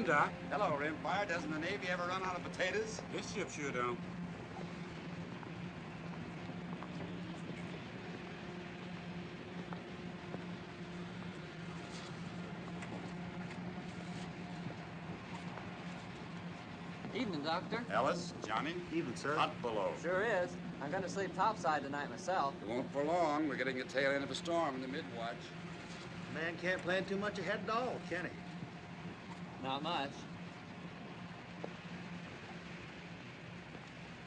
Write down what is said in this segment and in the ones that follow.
Doc. Hello, Rimfire. Doesn't the Navy ever run out of potatoes? This ship sure don't. Evening, Doctor. Ellis, Johnny. Evening, sir. Hot below. Sure is. I'm going to sleep topside tonight myself. It won't for long. We're getting the tail end of a storm in the mid-watch. Man can't plan too much ahead at all, can he? Not much.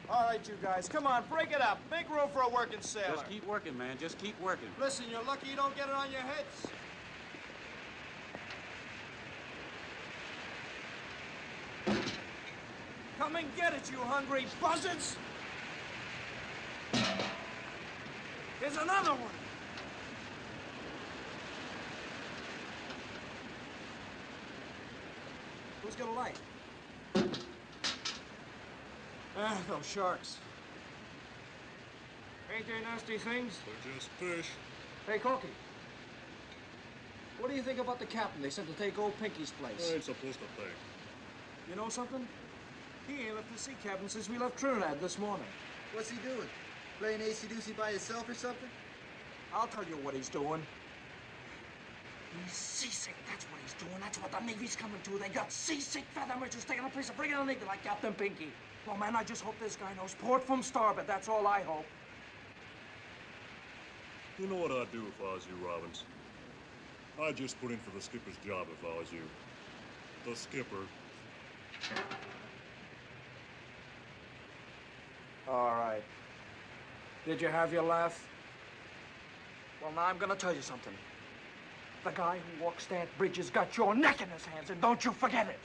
All right, you guys, come on, break it up. Make room for a working sailor. Just keep working, man. Just keep working. Listen, you're lucky you don't get it on your heads. Come and get it, you hungry buzzards! Here's another one. Who's got a light? Ah, those sharks. Ain't they nasty things? They're just fish. Hey, Corky. What do you think about the captain they sent to take old Pinky's place? I ain't supposed to think. You know something? He ain't left the sea cabin since we left Trinidad this morning. What's he doing? Playing AC-doocy by himself or something? I'll tell you what he's doing. He's seasick, that's what he's doing. That's what the Navy's coming to. They got seasick feather merchants taking a piece of friggin' illegal like Captain Pinky. Well, man, I just hope this guy knows port from starboard. That's all I hope. You know what I'd do if I was you, Robbins? I'd just put in for the skipper's job if I was you. The skipper. All right. Did you have your laugh? Well, now I'm gonna tell you something. The guy who walks that bridge has got your neck in his hands, and don't you forget it.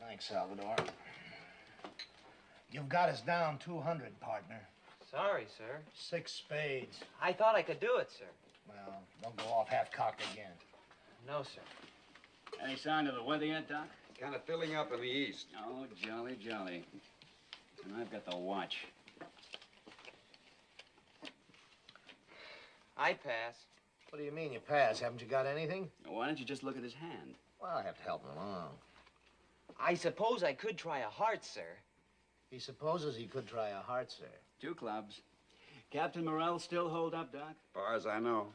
Thanks, Salvador. You've got us down 200, partner. Sorry, sir. 6 spades. I thought I could do it, sir. Well, don't go off half-cocked again. No, sir. Any sign of the weather yet, Doc? Kind of filling up in the east. Oh, jolly, jolly. And I've got the watch. I pass. What do you mean you pass? Haven't you got anything? Why don't you just look at his hand? Well, I have to help him along. I suppose I could try a heart, sir. He supposes he could try a heart, sir. 2 clubs. Captain Morrell still hold up, Doc? As far as I know.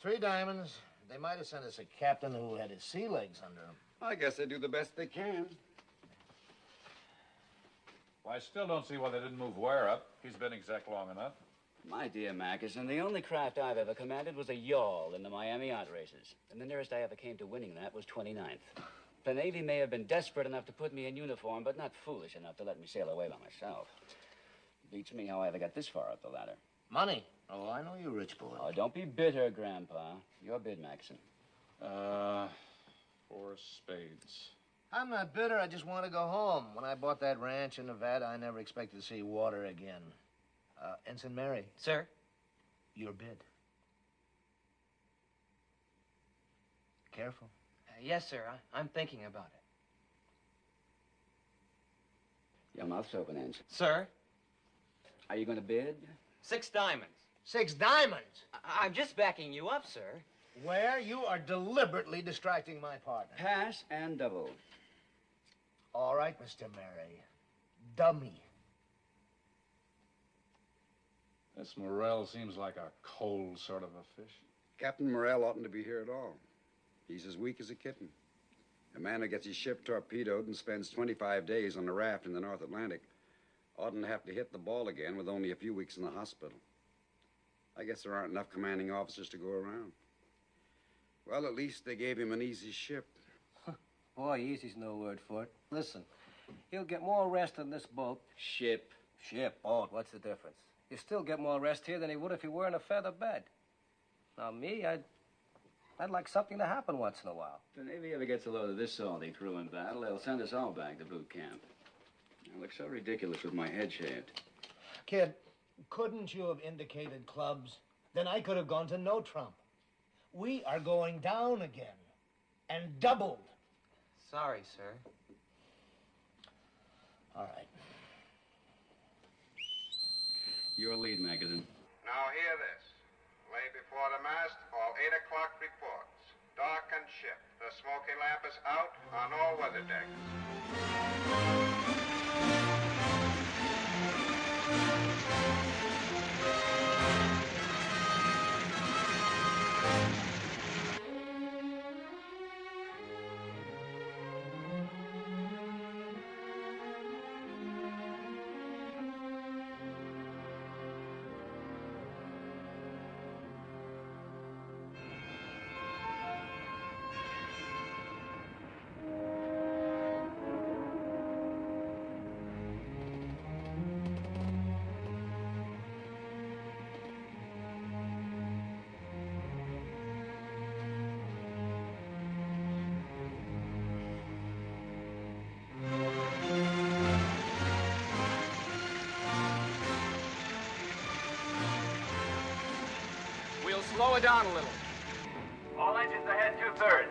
3 diamonds. They might have sent us a captain who had his sea legs under him. I guess they do the best they can. Well, I still don't see why they didn't move Ware up. He's been exec long enough. My dear Mackerson, the only craft I've ever commanded was a yawl in the Miami yacht races. And the nearest I ever came to winning that was 29th. The Navy may have been desperate enough to put me in uniform, but not foolish enough to let me sail away by myself. Beats me how I ever got this far up the ladder. Money? Oh, I know you, rich boy. Oh, don't be bitter, Grandpa. Your bid, Mackerson. 4 spades. I'm not bitter. I just want to go home. When I bought that ranch in Nevada, I never expected to see water again. Ensign Mary. Sir? Your bid. Careful. Yes, sir. I'm thinking about it. Your mouth's open, Ensign. Sir? Are you going to bid? 6 diamonds. 6 diamonds? I'm just backing you up, sir. Where you are deliberately distracting my partner. Pass and double. All right, Mr. Mary. Dummy. This Morrell seems like a cold sort of a fish. Captain Morrell oughtn't to be here at all. He's as weak as a kitten. A man who gets his ship torpedoed and spends 25 days on a raft in the North Atlantic oughtn't to have to hit the ball again with only a few weeks in the hospital. I guess there aren't enough commanding officers to go around. Well, at least they gave him an easy ship. Boy, easy's no word for it. Listen, he'll get more rest on this boat. Ship. Ship, boat, what's the difference? You still get more rest here than he would if he were in a feather bed. Now, me, I'd like something to happen once in a while. If the Navy ever gets a load of this salty crew in battle, they'll send us all back to boot camp. I look so ridiculous with my head shaved. Kid, couldn't you have indicated clubs? Then I could have gone to no trump. We are going down again. And doubled. Sorry, sir. All right. Your lead, magazine. Now hear this. Lay before the mast, all 8 o'clock reports. Dark and ship. The smoky lamp is out on all weather decks. Slow it down a little. All engines ahead 2/3.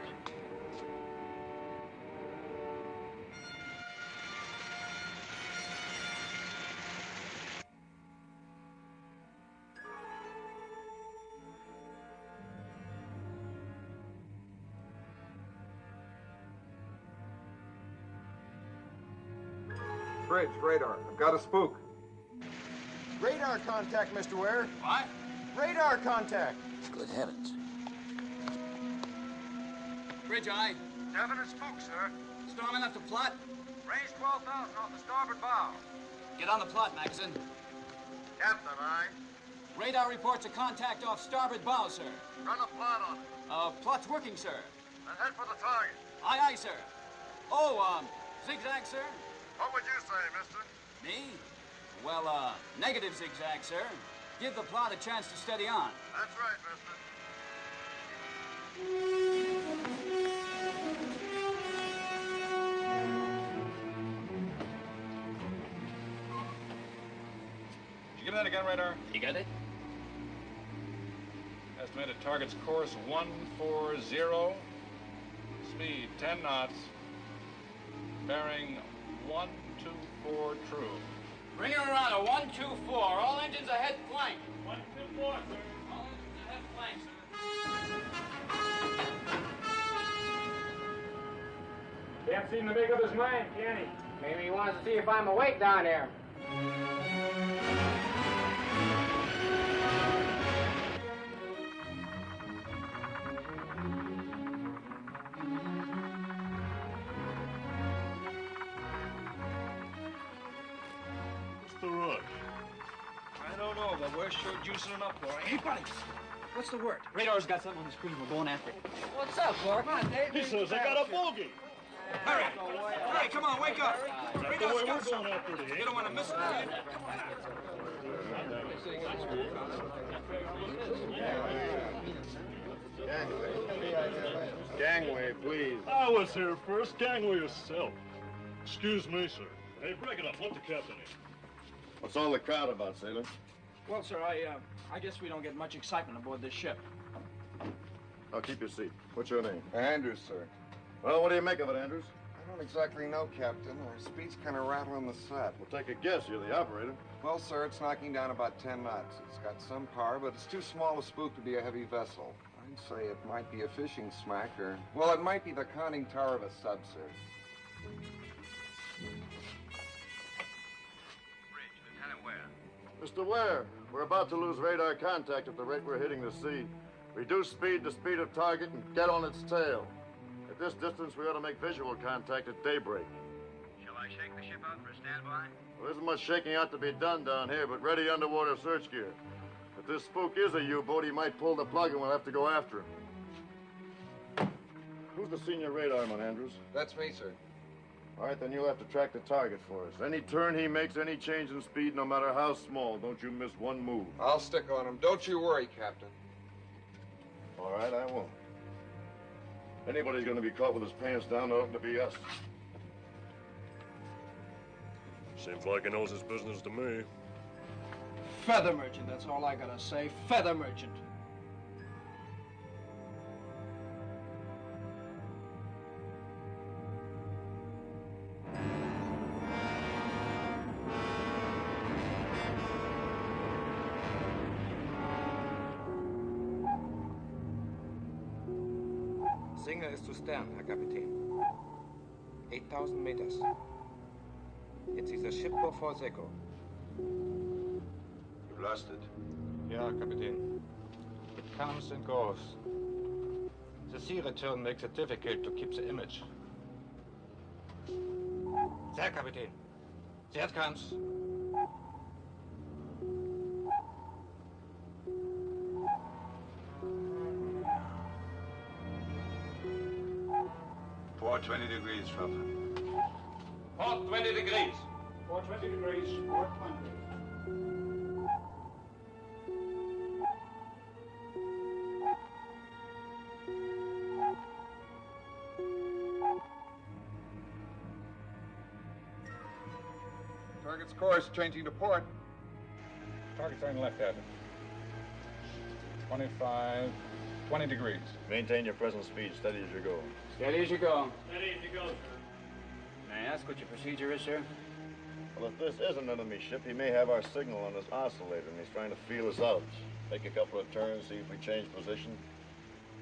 Bridge, radar. I've got a spook. Radar contact, Mr. Ware. What? Radar contact. Good heavens. Bridge eye. Definite spook, sir. Storm enough to plot? Range 12,000 off the starboard bow. Get on the plot, magazine. Captain, aye. Radar reports a contact off starboard bow, sir. Run a plot on it. Plot's working, sir. And head for the target. Aye, aye, sir. Oh, zigzag, sir? What would you say, mister? Me? Well, negative zigzag, sir. Give the plot a chance to steady on. That's right, mister. Did you get that again, radar? You got it? Estimated target's course 140. Speed 10 knots. Bearing 124 true. Bring her around a 124. All engines ahead flank. 124, sir. All engines ahead flank, sir. Can't seem to make up his mind, can he? Maybe he wants to see if I'm awake down there. The rush. I don't know, but we're sure juicing it up for it. Hey, buddy, what's the word? Radar's got something on the screen. We're going after it. What's up, Clark? Come on, Dave. He says I got a bogey. Hurry! Hurry, come on, wake up! That's the way we're going after it. You don't want to miss it, do you? Gangway, please. I was here first. Gangway yourself. Excuse me, sir. Hey, break it up. Let the captain in. What's all the crowd about, sailor? Well, sir, I guess we don't get much excitement aboard this ship. Oh, keep your seat. What's your name? Andrews, sir. Well, what do you make of it, Andrews? I don't exactly know, Captain. Our speed's kind of rattling the set. Well, take a guess. You're the operator. Well, sir, it's knocking down about 10 knots. It's got some power, but it's too small a spook to be a heavy vessel. I'd say it might be a fishing smack, or... Well, it might be the conning tower of a sub, sir. Bridge, Lieutenant Ware. Mr. Ware, we're about to lose radar contact at the rate we're hitting the sea. Reduce speed to speed of target and get on its tail. At this distance, we ought to make visual contact at daybreak. Shall I shake the ship out for a standby? Well, there isn't much shaking out to be done down here, but ready underwater search gear. If this spook is a U-boat, he might pull the plug and we'll have to go after him. Who's the senior radarman, Andrews? That's me, sir. All right, then you'll have to track the target for us. Any turn he makes, any change in speed, no matter how small, don't you miss one move. I'll stick on him. Don't you worry, Captain. All right, I won't. Anybody's going to be caught with his pants down, oughtn't to be us. Seems like he knows his business to me. Feather merchant, that's all I gotta say. Feather merchant. Signal ist zu Stern, Herr Kapitän. 8,000 meters. Jetzt ist das ship before Seko. You've lost it. Yeah, Captain. It comes and goes. The sea return makes it difficult to keep the image. There, Captain. There it comes. Port 20 degrees, Papa. Port 20 degrees. Port 20 degrees. Port 20. Target's course, changing to port. Target turning left at it. 20 degrees. Maintain your present speed, steady as you go. Steady as you go. Steady as you go, sir. May I ask what your procedure is, sir? Well, if this is an enemy ship, he may have our signal on his oscillator, and he's trying to feel us out. Take a couple of turns, see if we change position.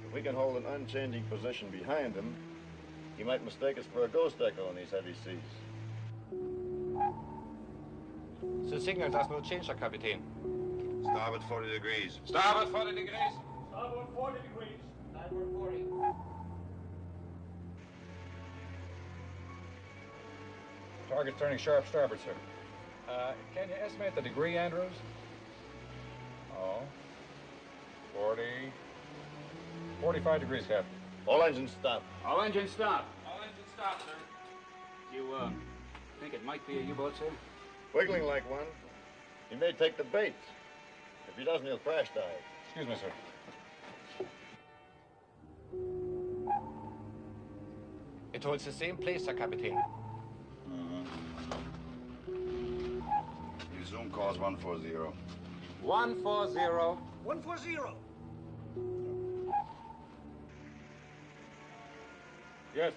If we can hold an unchanging position behind him, he might mistake us for a ghost echo in these heavy seas. The signal does not change, Herr Kapitän. Starboard 40 degrees. Starboard 40 degrees. Starboard 40 degrees. Starboard 40. Target turning sharp starboard, sir. Can you estimate the degree, Andrews? Oh. 45 degrees, Captain. All engines stop. All engines stop. All engines stop, sir. You, think it might be a U-boat, sir? Wiggling like one. He may take the bait. If he doesn't, he'll crash dive. Excuse me, sir. It holds the same place, Herr Kapitän. Your zoom calls 140. 140. 140. Yes.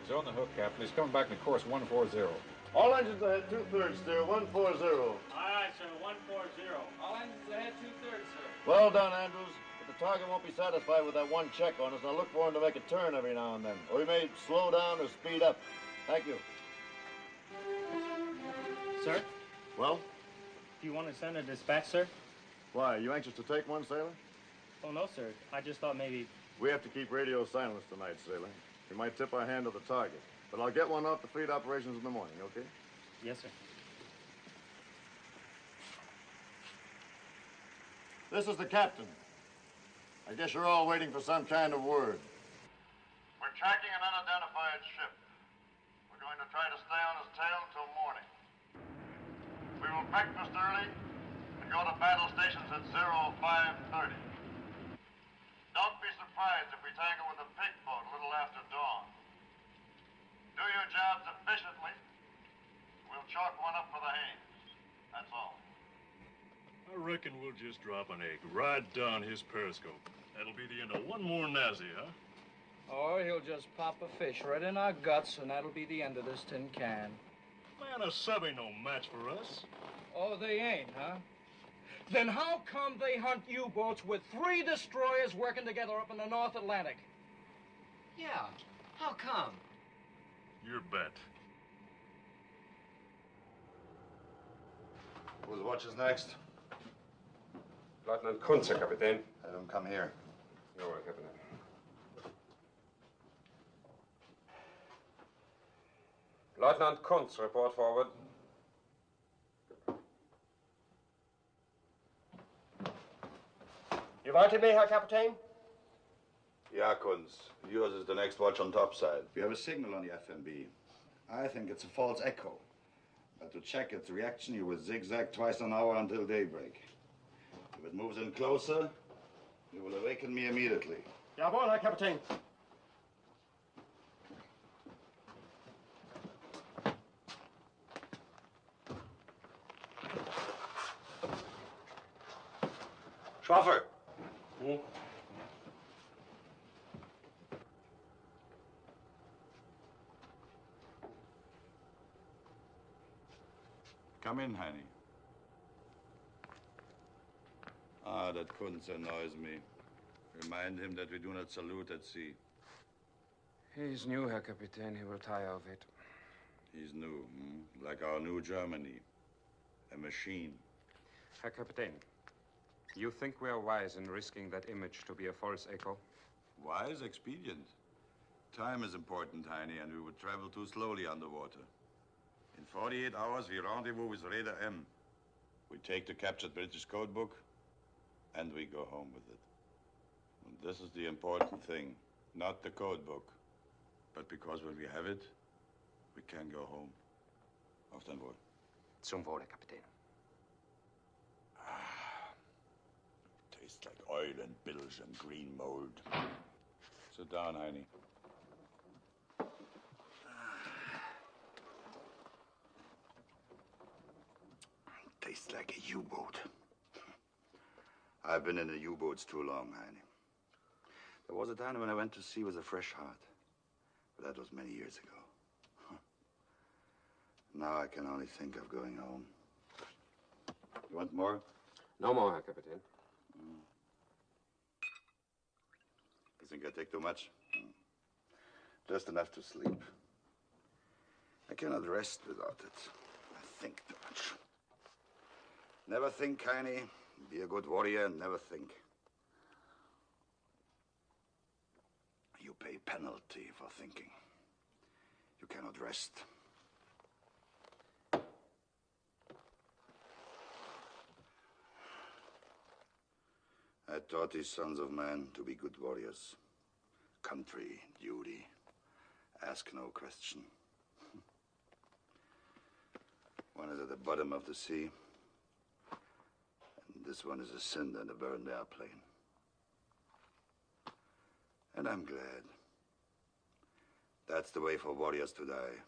He's on the hook, Captain. He's coming back in course 140. All engines ahead, 2/3 steer, 140. Aye, aye, sir. 140. All engines ahead, 2/3, sir. Well done, Andrews. But the target won't be satisfied with that one check on us, and I'll look for him to make a turn every now and then. Or he may slow down or speed up. Thank you. Sir? Well? Do you want to send a dispatch, sir? Why, you anxious to take one, sailor? Oh, no, sir. I just thought maybe... We have to keep radio silence tonight, sailor. We might tip our hand to the target. But I'll get one off the fleet operations in the morning, okay? Yes, sir. This is the captain. I guess you're all waiting for some kind of word. We're tracking an unidentified ship. We're going to try to stay on his tail until morning. We will breakfast early and go to battle stations at 0530. Don't be surprised if we tangle with a pig boat a little after dawn. Do your jobs efficiently. We'll chalk one up for the Haines. That's all. I reckon we'll just drop an egg right down his periscope. That'll be the end of one more Nazi, huh? Or he'll just pop a fish right in our guts, and that'll be the end of this tin can. Man, a sub ain't no match for us. Oh, they ain't, huh? Then how come they hunt U-boats with 3 destroyers working together up in the North Atlantic? Yeah, how come? Your bet. Whose watch is next? Lieutenant Kunze, Kapitän. Let him come here. Jawohl, Kapitän. Lieutenant Kunze, report forward. You wanted me, Herr Kapitän? Yeah, Kunz. Yours is the next watch on topside. We have a signal on the FMB. I think it's a false echo. But to check its reaction, you will zigzag twice an hour until daybreak. If it moves in closer, you will awaken me immediately. Jawohl, Herr Kapitän. Schwaffer! Come in, Heini. Ah, that Kunz annoys me. Remind him that we do not salute at sea. He's new, Herr Kapitän. He will tire of it. He's new, like our new Germany. A machine. Herr Kapitän, you think we are wise in risking that image to be a false echo? Wise, expedient. Time is important, Heini, and we would travel too slowly underwater. In 48 hours, we rendezvous with Raider M. We take the captured British code book, and we go home with it. And this is the important thing, not the code book, but because when we have it, we can go home. Auf dein Wohl. Zum Wohle, Kapitän. Tastes like oil and bilge and green mold. Sit down, Heini. Tastes like a U-boat. I've been in the U-boats too long, Heini. There was a time when I went to sea with a fresh heart. But that was many years ago. Now I can only think of going home. You want more? No more, Herr Kapitän. You think I take too much? Just enough to sleep. I cannot rest without it. I think too much. Never think, Heini. Be a good warrior and never think. You pay penalty for thinking. You cannot rest. I taught these sons of man to be good warriors. Country, duty, ask no question. One is at the bottom of the sea, and this one is a cinder in a burned airplane. And I'm glad. That's the way for warriors to die,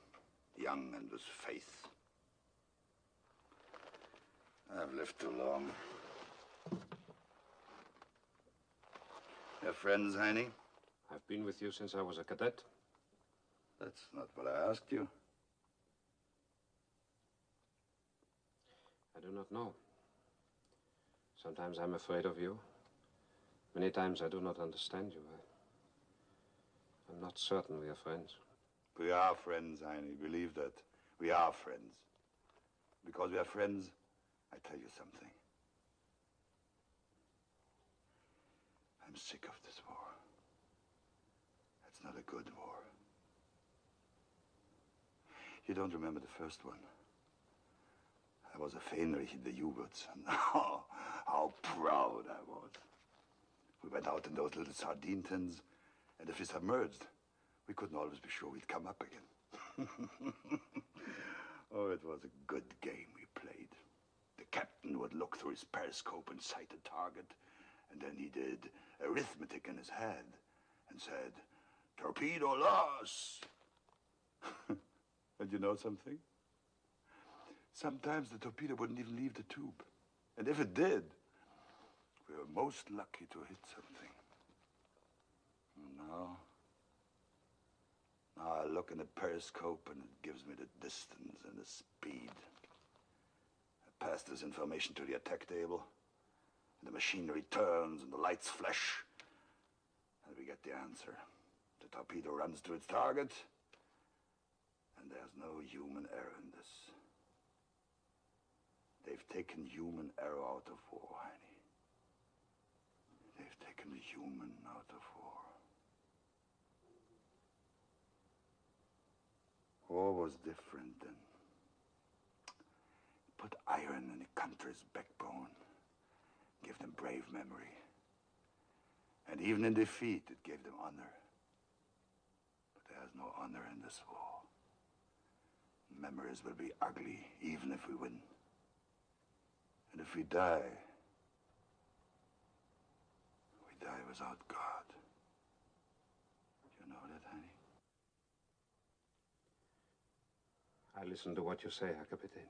young and with faith. I've lived too long. Your friends, Heini? I've been with you since I was a cadet. That's not what I asked you. I do not know. Sometimes I'm afraid of you. Many times I do not understand you. I'm not certain we are friends. We are friends, Heini. Believe that. We are friends. Because we are friends, I tell you something. I'm sick of this war. It's not a good war. You don't remember the first one. I was a Fähnrich in the U-boats, and how proud I was. We went out in those little sardine tins, and if we submerged, we couldn't always be sure we'd come up again. Oh, it was a good game we played. The captain would look through his periscope and sight a target, and then he did arithmetic in his head and said, "Torpedo loss." And you know something? Sometimes the torpedo wouldn't even leave the tube. And if it did, we were most lucky to hit something. Now I look in the periscope and it gives me the distance and the speed. I pass this information to the attack table, and the machinery turns and the lights flash, and we get the answer. The torpedo runs to its target, and there's no human error in this. They've taken human error out of war, Heini. They've taken the human out of war. War was different then. Put iron in a country's backbone, give them brave memory. And even in defeat, it gave them honor. But there's no honor in this war. Memories will be ugly, even if we win. And if we die without God. You know that, Heini? I listen to what you say, Herr Kapitän.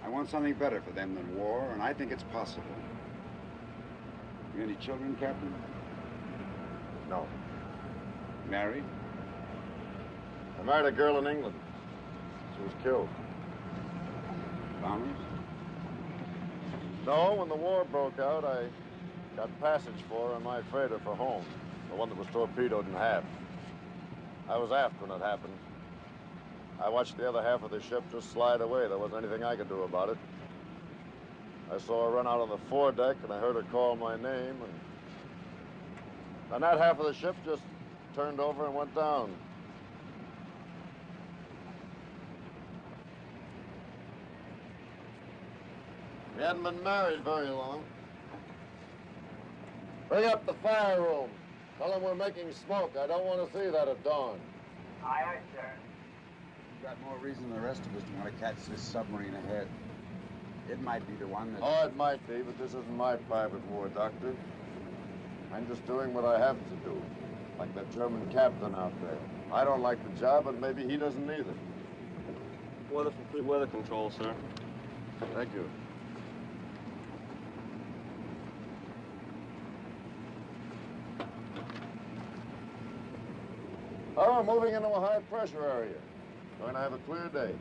I want something better for them than war, and I think it's possible. You any children, Captain? No. Married? I married a girl in England. She was killed. Bombers? No, when the war broke out, I got passage for her on my freighter for home, the one that was torpedoed in half. I was aft when it happened. I watched the other half of the ship just slide away. There wasn't anything I could do about it. I saw her run out on the foredeck, and I heard her call my name, and that half of the ship just turned over and went down. We hadn't been married very long. Bring up the fire room. Tell them we're making smoke. I don't want to see that at dawn. Aye, aye, sir. You've got more reason than the rest of us to want to catch this submarine ahead. It might be the one that... Oh, it might be, but this isn't my private war, Doctor. I'm just doing what I have to do, like that German captain out there. I don't like the job, but maybe he doesn't either. Weather control, sir. Thank you. Oh, we're moving into a high-pressure area. Going to have a clear day.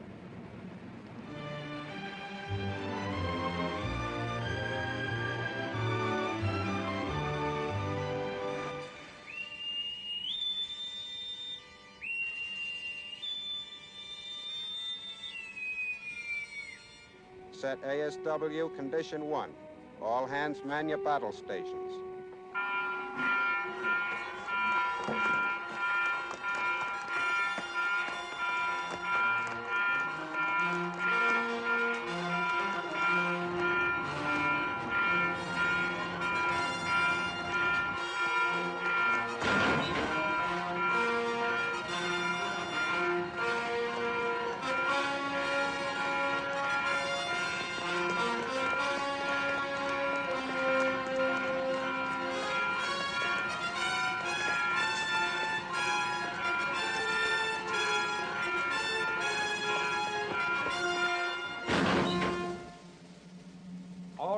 Set ASW Condition 1. All hands man your battle stations.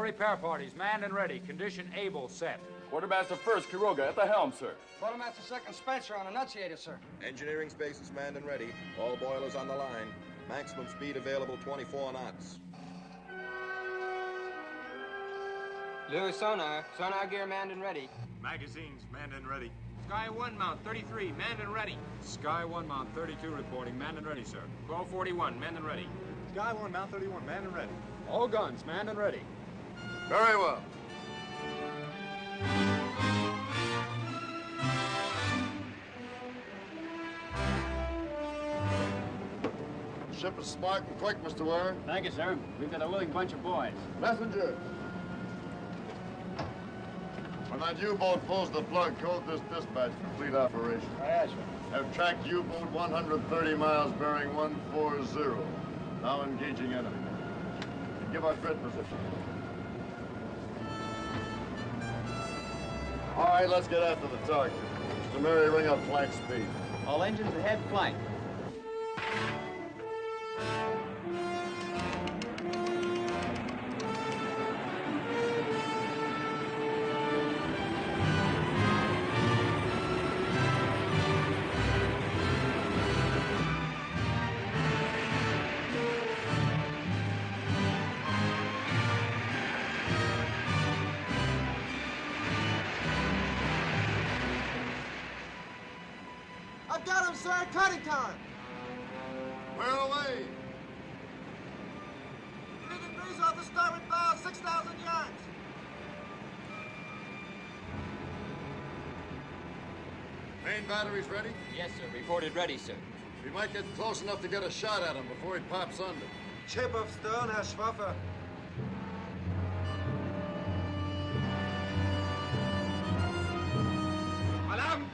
Repair parties, manned and ready. Condition able, set. Quartermaster first, Quiroga, at the helm, sir. Quartermaster second, Spencer on annunciator, sir. Engineering space is manned and ready. All boilers on the line. Maximum speed available 24 knots. Lewis sonar. Sonar gear manned and ready. Magazines manned and ready. Sky 1 mount 33, manned and ready. Sky 1 mount 32 reporting, manned and ready, sir. 1241, manned and ready. Sky 1 mount 31, manned and ready. All guns manned and ready. Very well. The ship is smart and quick, Mr. Ware. Thank you, sir. We've got a willing bunch of boys. Messenger. When that U-boat pulls the plug, code this dispatch complete operation. Yes, sir. Have tracked U-boat 130 miles bearing 140. Now engaging enemy. Give our grid position. All right, let's get after the target. Mr. Murray, ring up flank speed. All engines ahead, flank. I've got him, sir. Cutting time. Where away? 3 degrees off the starboard bow, 6,000 yards. Main batteries ready? Yes, sir. Reported ready, sir. We might get close enough to get a shot at him before he pops under. Chip of stern, Herr Schwaffer. Alarm!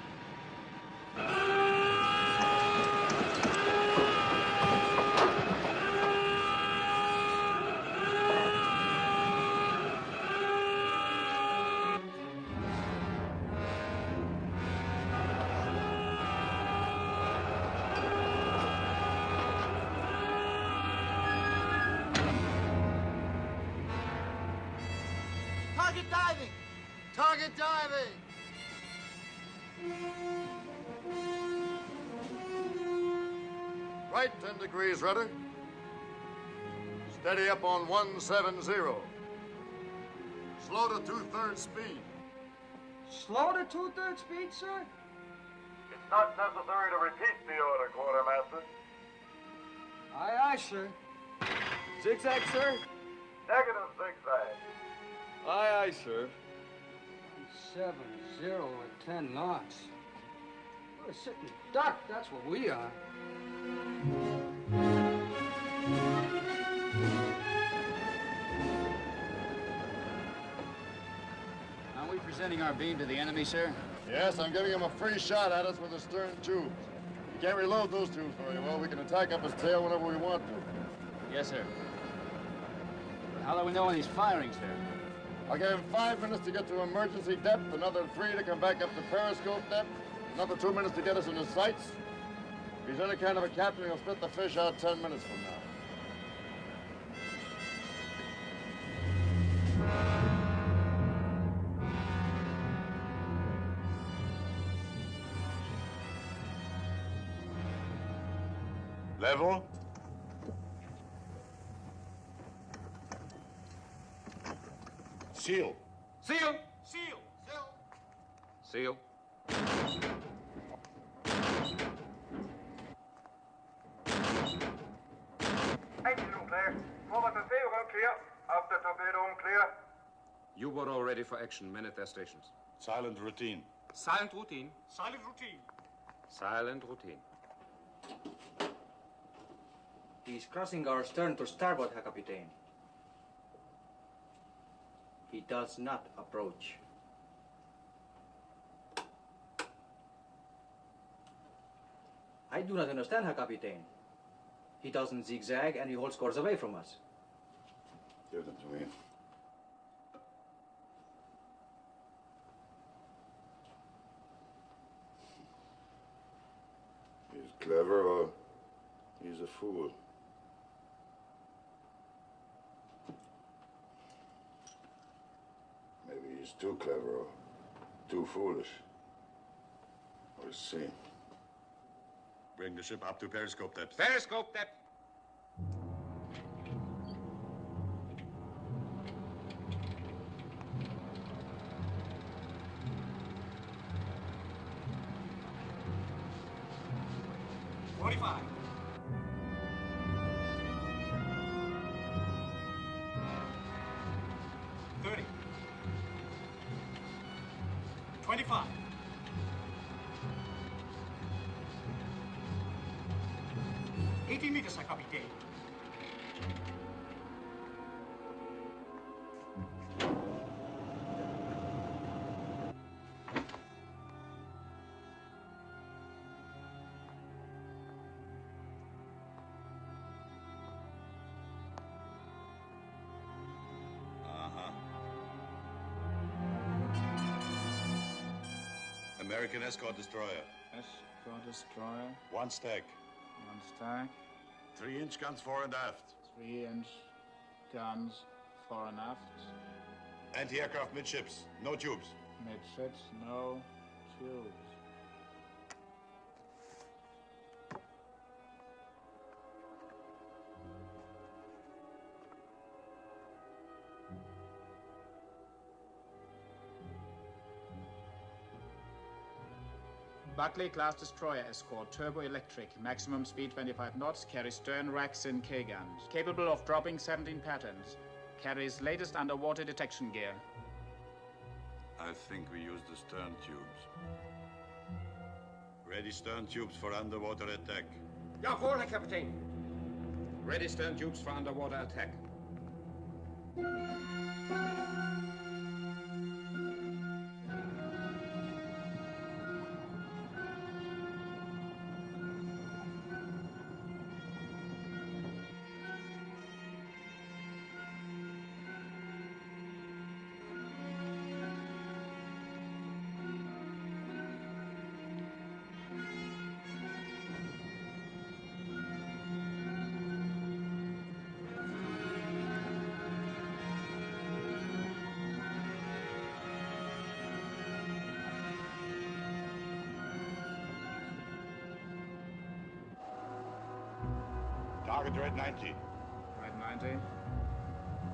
Target diving! Target diving! Right 10 degrees rudder. Steady up on 170. Slow to 2/3 speed. Slow to 2/3 speed, sir? It's not necessary to repeat the order, Quartermaster. Aye, aye, sir. Zigzag, sir? Negative zigzag. Aye, aye, sir. 70 at 10 knots. We're a sitting duck, that's what we are. Are we presenting our beam to the enemy, sir? Yes, I'm giving him a free shot at us with the stern tubes. You can't reload those tubes very well. We can attack up his tail whenever we want to. Yes, sir. But how do we know when he's firing, sir? I'll give him 5 minutes to get to emergency depth, another 3 to come back up to periscope depth, another 2 minutes to get us in his sights. If he's any kind of a captain, he'll split the fish out 10 minutes from now. Level. Seal. Seal! Seal! Seal. Engine room clear. Forward to Theodore clear. After torpedo room clear. U-boat all ready for action. Men at their stations. Silent routine. Silent routine. Silent routine. Silent routine. He's crossing our stern to starboard, Herr Kapitän. He does not approach. I do not understand, Herr Kapitän. He doesn't zigzag and he holds course away from us. Give them to me. He's clever or he's a fool. Maybe he's too clever or too foolish. We'll see. Bring the ship up to periscope depth. Periscope depth. $45. 30. 25. 80 meters, Herr Kapitän. American escort destroyer. Escort destroyer. One stack. One stack. 3-inch guns fore and aft. 3-inch guns fore and aft. Anti-aircraft midships. No tubes. Midships, no tubes. Buckley class destroyer escort, turbo electric, maximum speed 25 knots, carries stern racks and K-guns. Capable of dropping 17 patterns. Carries latest underwater detection gear. I think we use the stern tubes. Ready stern tubes for underwater attack. Jawohl, Herr Kapitän. Ready stern tubes for underwater attack. Target red 90. Red 90.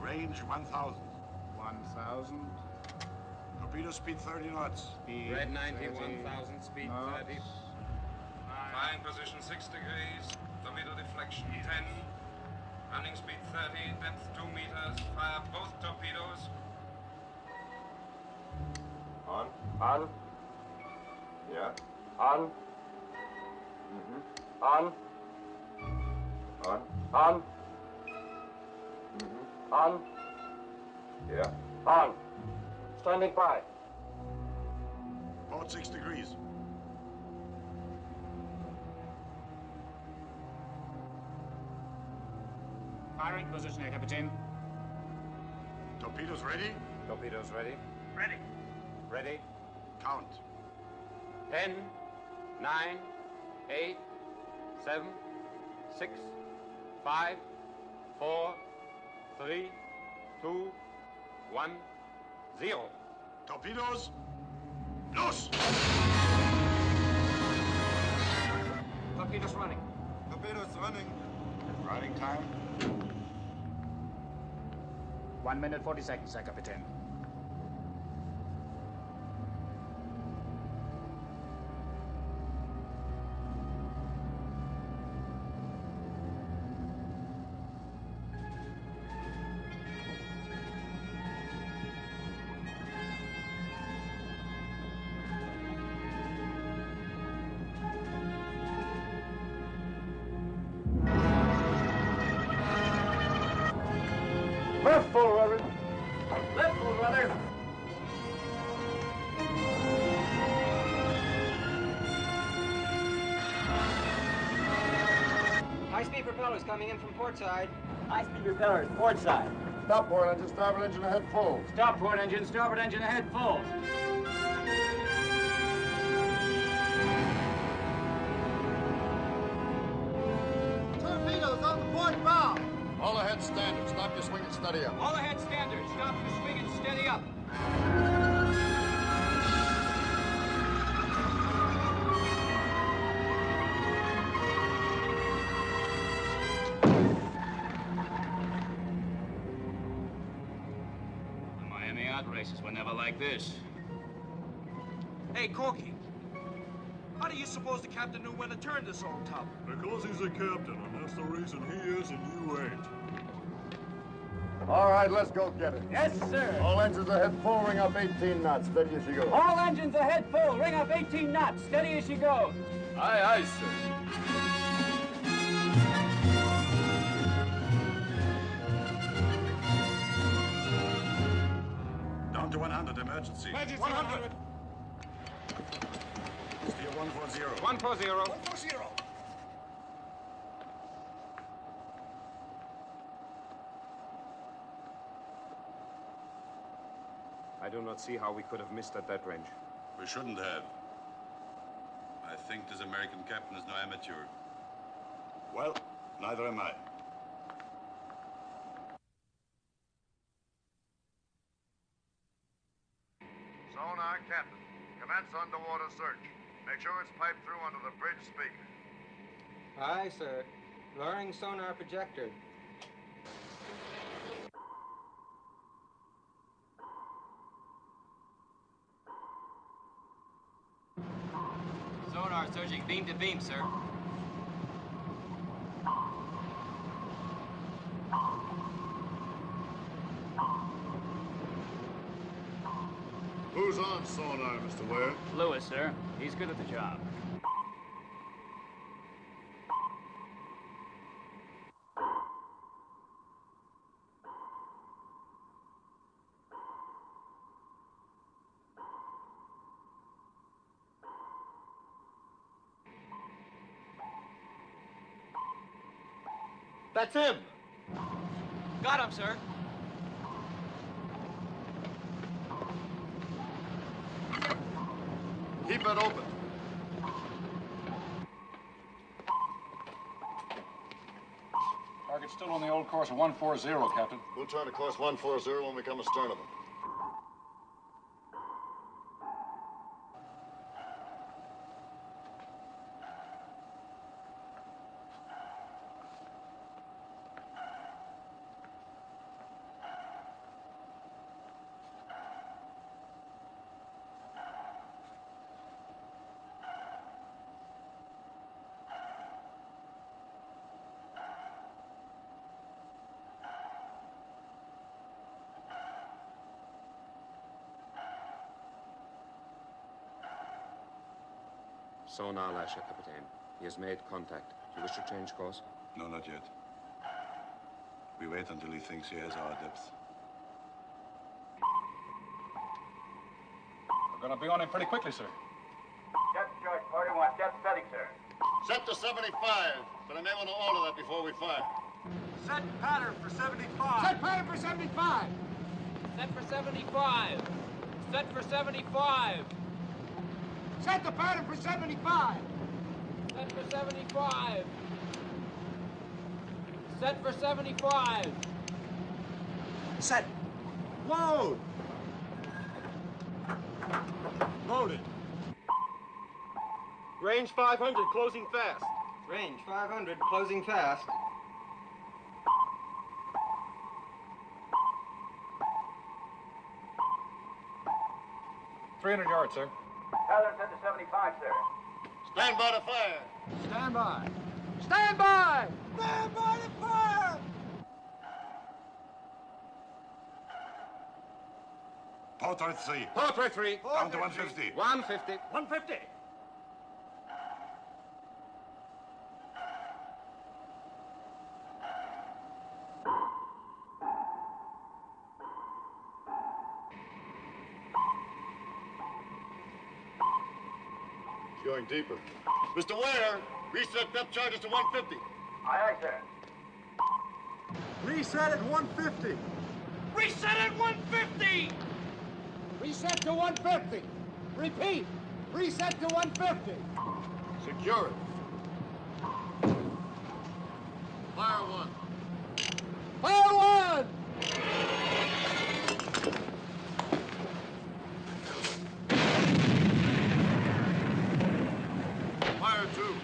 Range 1,000. 1,000. Torpedo speed 30 knots. Speed Red 90, 30 1,000, speed knots. 30. Flying position 6 degrees. Torpedo deflection 10. Running speed 30, depth 2 meters. Fire both torpedoes. On. On. Yeah. On. Mm-hmm. On. On. On. Mm-hmm. On. Yeah. On. Standing by. Port 6 degrees. Firing position, Herr Kapitän. Torpedoes ready? Torpedoes ready. Ready. Ready. Count. 10, 9, 8, 7, 6, 5, 4, 3, 2, 1, 0. Torpedoes, los! Torpedoes running. Torpedoes running. Riding time. 1 minute 40 seconds, Herr Kapitän. Left full, Reverend. Left full, brother. High-speed propellers coming in from port side. High-speed propellers, port side. Stop port engine, starboard engine ahead full. Stop port engine, starboard engine ahead, full. Torpedoes on the port bow. All ahead standard. Stop your swing and steady up. All ahead standard. Stop your swing and steady up. The Miami yacht races were never like this. Hey, Corky. How do you suppose the captain knew when to turn this old tub? Because he's a captain, and that's the reason he is and you ain't. All right, let's go get it. Yes, sir. All engines ahead full, ring up 18 knots. Steady as you go. All engines ahead, full. Ring up 18 knots. Steady as she goes. Aye, aye, sir. Down to 100 emergency. 100. Steer 140. 140. 140. I do not see how we could have missed at that range. We shouldn't have. I think this American captain is no amateur. Well, neither am I. Sonar, Captain. Commence underwater search. Make sure it's piped through under the bridge speaker. Aye, sir. Lowering sonar projector. Sonar searching beam to beam, sir. Who's on sonar, Mr. Ware? Lewis, sir. He's good at the job. That's him. Got him, sir. Keep it open. Target's still on the old course of 140, Captain. We'll turn to course 140 when we come astern of them. Sonar lasher, Captain. He has made contact. Do you wish to change course? No, not yet. We wait until he thinks he has our depth. We're going to be on him pretty quickly, sir. Depth charge, party one. Depth setting, sir. Set to 75, but I may want to alter that before we fire. Set pattern for 75. Set pattern for 75. Set for 75. Set for 75. Set the pattern for 75. Set for 75. Set for 75. Set. Load. Loaded. Range 500, closing fast. Range 500, closing fast. $300 yards, sir. Pattern set to 75, sir. Stand by to fire. Stand by. Stand by! Stand by to fire! Portrait 3. Portrait 3. Down to 150. 150. 150. Going deeper. Mr. Ware, reset depth charges to 150. Aye, aye, sir. Reset at 150. Reset at 150. Reset to 150. Repeat. Reset to 150. Secure it. Fire one. Fire one! Fire two.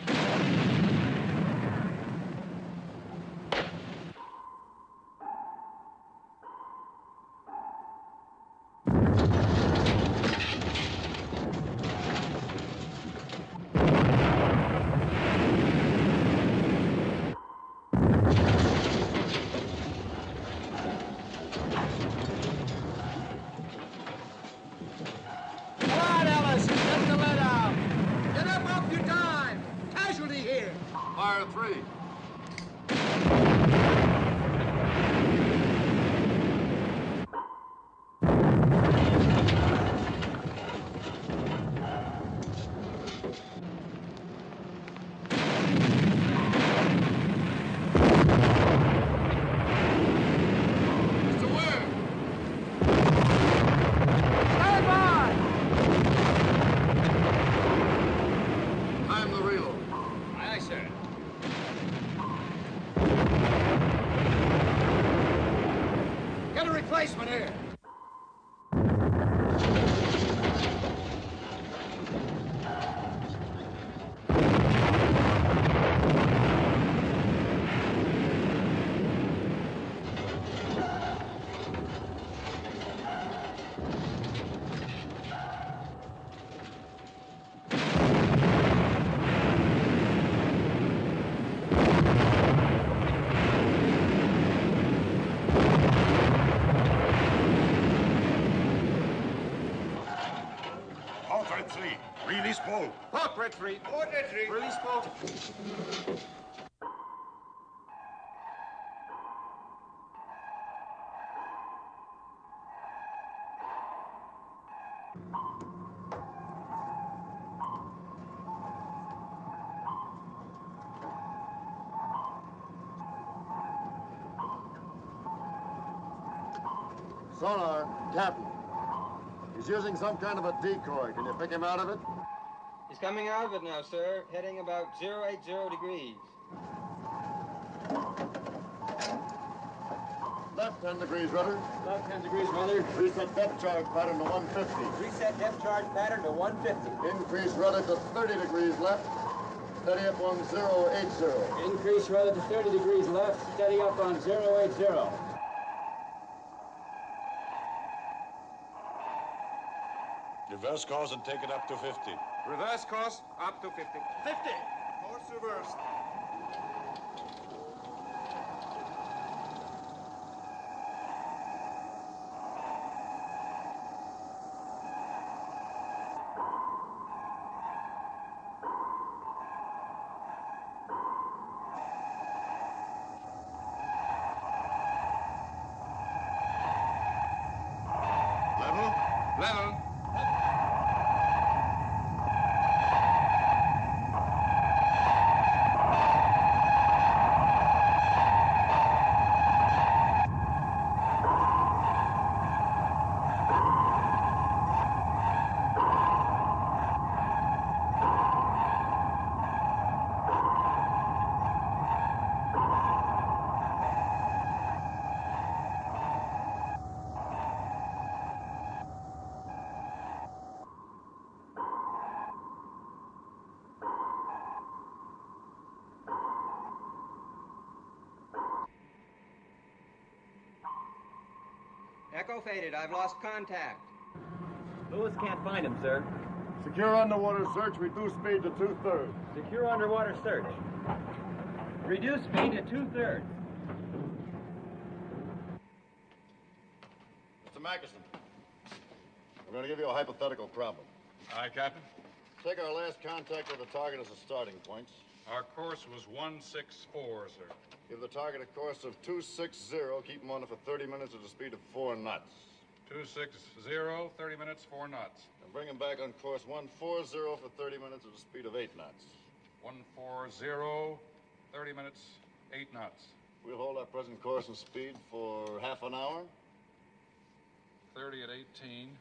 Come on, Ellis. Get the lead out. Get up off your dime. Casualty here. Fire three. Mr. Ware. Stand by. Time the reload. Aye, aye, sir. Get a replacement here. Portrait 3. Release pole. Portrait 3. Portrait 3. Release pole. Sonar, Captain. He's using some kind of a decoy. Can you pick him out of it? He's coming out of it now, sir. Heading about 080 degrees. Left 10 degrees rudder. Left 10 degrees, rudder. Reset depth charge pattern to 150. Reset depth charge pattern to 150. Increase rudder to 30 degrees left. Steady up on 080. Increase rudder to 30 degrees left, steady up on 080. Reverse course and take it up to 50. Reverse course up to 50. 50. Course reversed. Level. Echo faded. I've lost contact. Lewis can't find him, sir. Secure underwater search. Reduce speed to 2/3. Secure underwater search. Reduce speed to 2/3. Mr. Mackinson, we're going to give you a hypothetical problem. Aye, Captain. Take our last contact with the target as a starting point. Our course was 164, sir. Give the target a course of 260. Keep him on it for 30 minutes at a speed of 4 knots. 260, 30 minutes, 4 knots. And bring him back on course 140 for 30 minutes at a speed of 8 knots. 140, 30 minutes, 8 knots. We'll hold our present course and speed for half an hour. 30 at 18.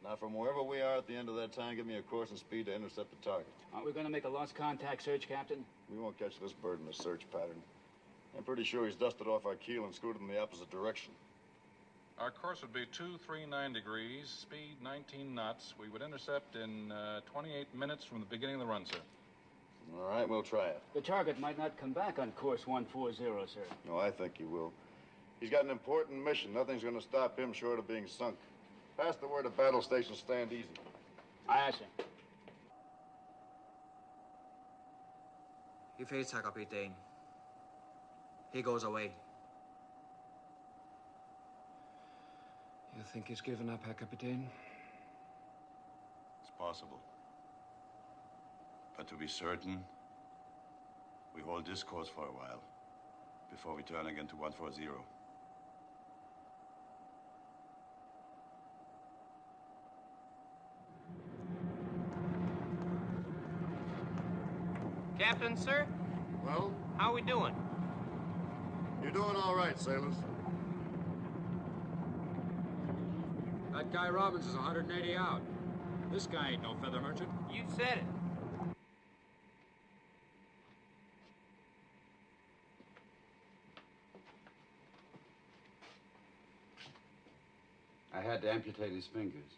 Now, from wherever we are at the end of that time, give me a course and speed to intercept the target. Aren't we going to make a lost contact search, Captain? We won't catch this bird in the search pattern. I'm pretty sure he's dusted off our keel and scooted in the opposite direction. Our course would be 239 degrees, speed 19 knots. We would intercept in 28 minutes from the beginning of the run, sir. All right, we'll try it. The target might not come back on course 140, sir. No, I think he will. He's got an important mission. Nothing's going to stop him short of being sunk. Pass the word to battle station, stand easy. Aye, sir. He fades, Herr Kapitän. He goes away. You think he's given up, Herr Kapitän? It's possible. But to be certain, we hold this course for a while before we turn again to 140. Captain, sir? Well? How we doing? You're doing all right, sailors. That guy Robbins is 180 out. This guy ain't no feather merchant. You said it. I had to amputate his fingers.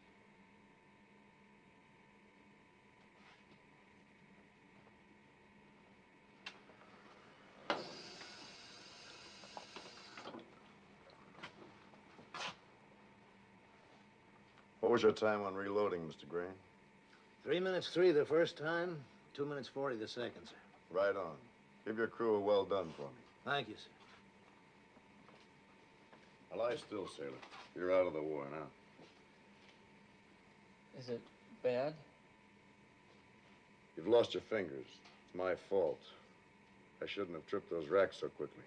What was your time on reloading, Mr. Green? 3 minutes 3 the first time, 2 minutes 40 the second, sir. Right on. Give your crew a well done for me. Thank you, sir. Now lie still, sailor. You're out of the war now. Is it bad? You've lost your fingers. It's my fault. I shouldn't have tripped those racks so quickly.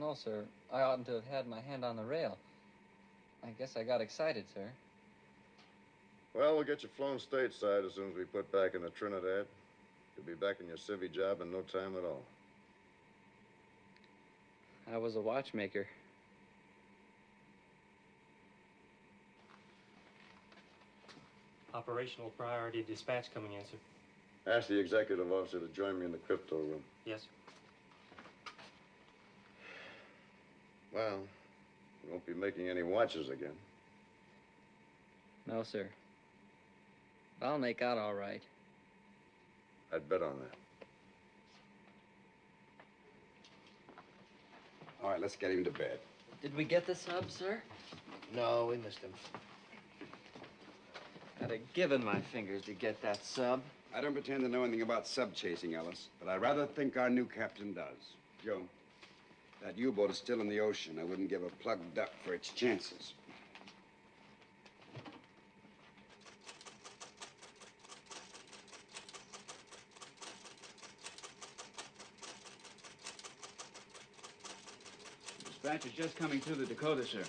No, sir. I oughtn't to have had my hand on the rail. I guess I got excited, sir. Well, we'll get you flown stateside as soon as we put back into Trinidad. You'll be back in your civvy job in no time at all. I was a watchmaker. Operational priority dispatch coming in, sir. Ask the executive officer to join me in the crypto room. Yes, sir. Well, we won't be making any watches again. No, sir. I'll make out all right. I'd bet on that. All right, let's get him to bed. Did we get the sub, sir? No, we missed him. I'd have given my fingers to get that sub. I don't pretend to know anything about sub-chasing, Ellis, but I rather think our new captain does. Joe, that U-boat is still in the ocean. I wouldn't give a plugged duck for its chances. Dispatch is just coming through the Dakota, sir.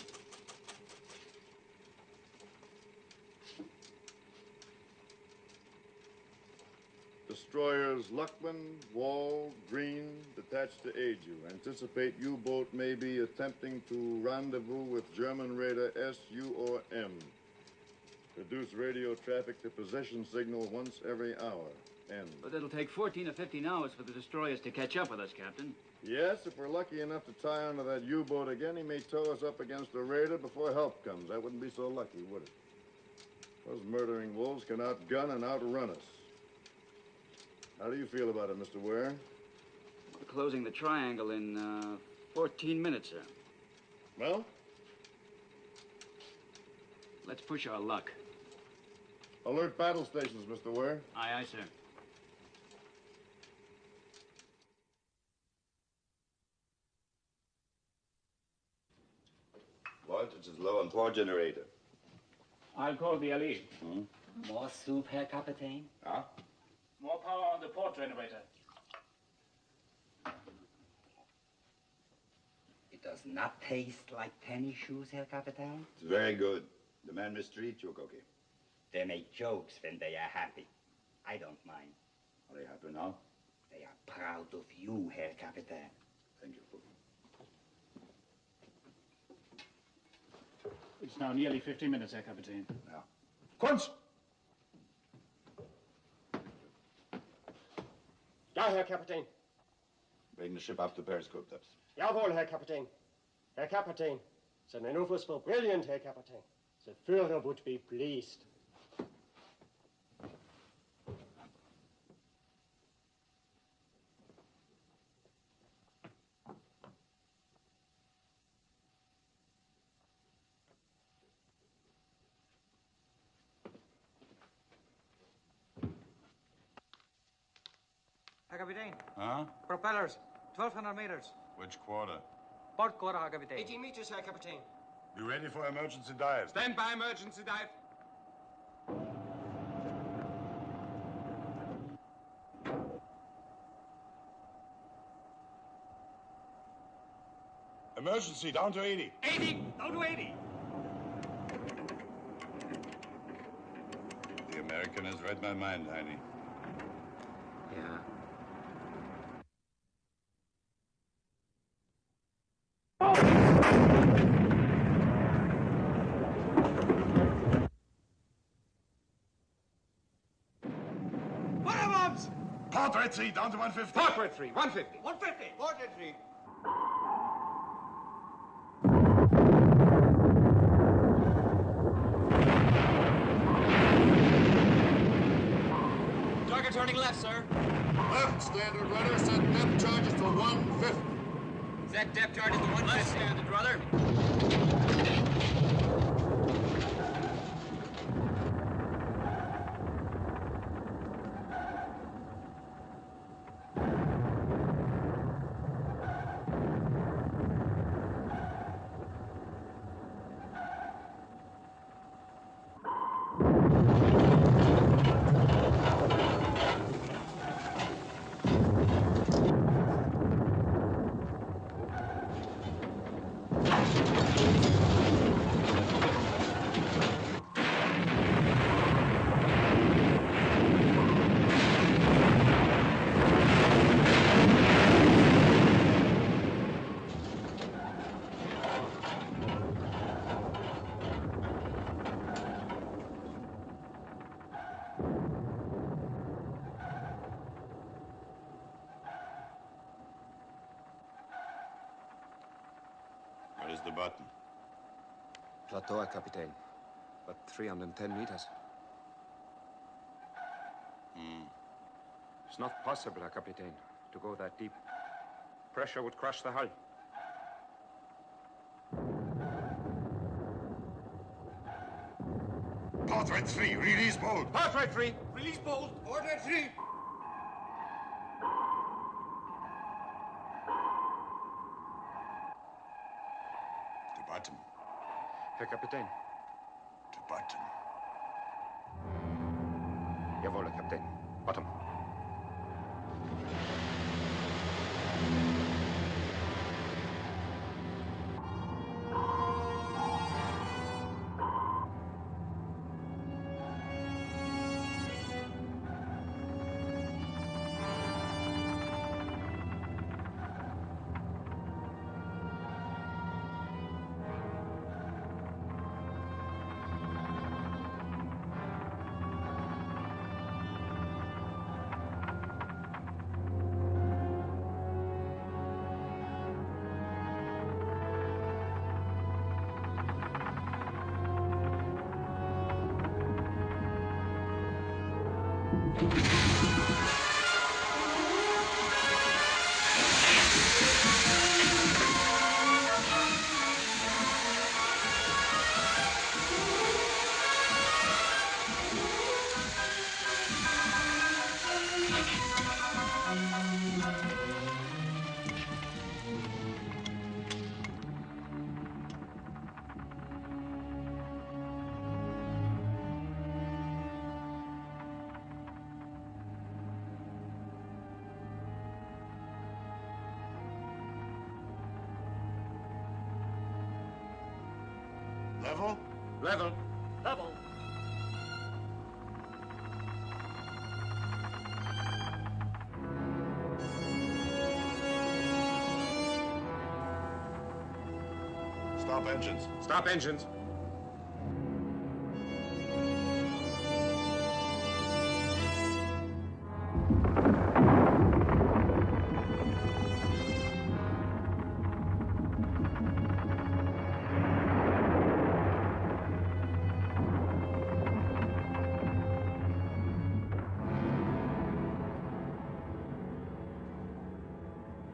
destroyers Luckman, Wall, Green, detached to aid you. Anticipate U-boat may be attempting to rendezvous with German raider SU or M. Reduce radio traffic to position signal once every hour. N. But it'll take 14 or 15 hours for the destroyers to catch up with us, Captain. Yes, if we're lucky enough to tie onto that U-boat again, he may tow us up against a raider before help comes. That wouldn't be so lucky, would it? Those murdering wolves can outgun and outrun us. How do you feel about it, Mr. Ware? We're closing the triangle in 14 minutes, sir. Well? Let's push our luck. Alert battle stations, Mr. Ware. Aye, aye, sir. Voltage is low on power generator. I'll call the LE. More soup, Herr Kapitän? Ah? More power on the port generator. It does not taste like tennis shoes, Herr Kapitän? It's very good. The man mistreat you, Cookie. They make jokes when they are happy. I don't mind. Are they happy now? They are proud of you, Herr Kapitän. Thank you, Cookie. It's now nearly 15 minutes, Herr Kapitän. Ja. Kunz! Ja, Herr Kapitän. Bring the ship up to periscope depth. Jawohl, Herr Kapitän. Herr Kapitän, the maneuvers were brilliant, Herr Kapitän. The Führer would be pleased. Herr Kapitän. Huh? Propellers, 1,200 meters. Which quarter? Port quarter, Herr Kapitän. 18 meters, Herr Kapitän. Be ready for emergency dive. Stand by emergency dive. Emergency, down to 80. 80! Down to 80! The American has read my mind, Heine. Yeah. Feuerbombs! Port rate 3, down to 150. Port rate 3, 150. 150! Port at 3. Target turning left, sir. Left, standard rudder, set depth charges to 150. Set depth charges to 150. Left, standard rudder. Where's the button? Plateau, Herr Kapitän. But 310 meters. It's not possible, Herr Kapitän, to go that deep. Pressure would crush the hull. Port rate 3, release bolt. Port rate 3. Release bolt! Port at 3! To bottom. Herr Kapitän. To bottom. Jawohl, Herr Kapitän. Bottom. Level? Level. Level. Stop engines. Stop engines.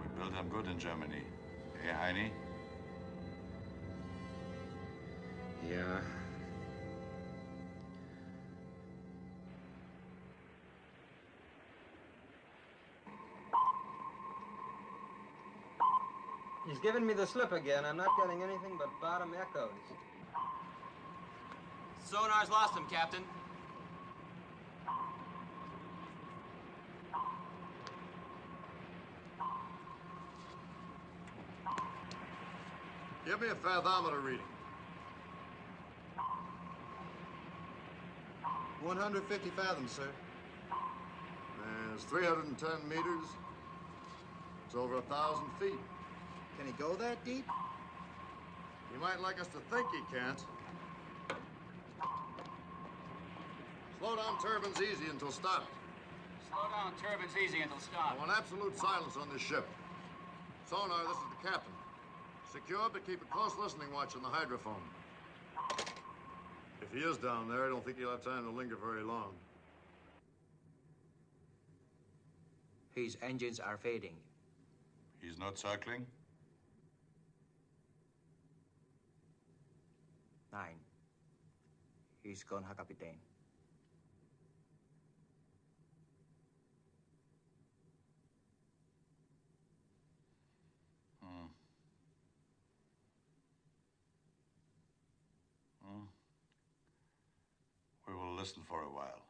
We built them good in Germany. Eh, Heini? Yeah. He's giving me the slip again. I'm not getting anything but bottom echoes. Sonar's lost him, Captain. Give me a fathometer reading. 150 fathoms, sir. It's 310 meters. It's over 1,000 feet. Can he go that deep? He might like us to think he can't. Slow down turbines easy until stopped. Slow down turbines easy until I stop. want absolute silence on this ship. Sonar, this is the captain. Secured to keep a close listening watch on the hydrophone. If he is down there, I don't think he'll have time to linger very long. His engines are fading. He's not circling? 9. He's gone, Herr Kapitän. We will listen for a while.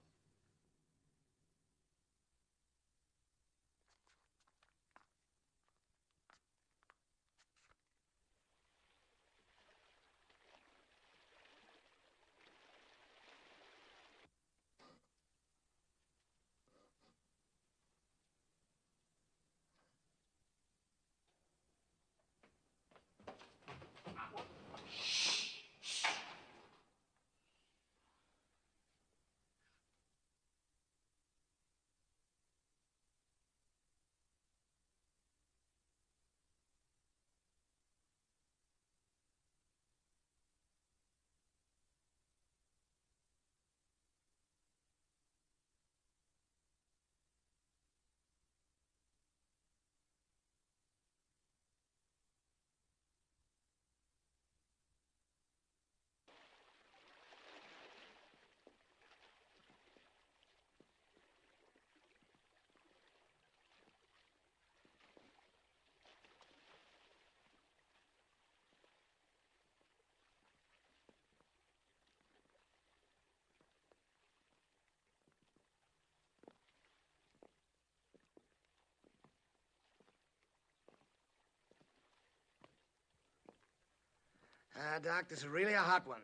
Doc, this is really a hot one.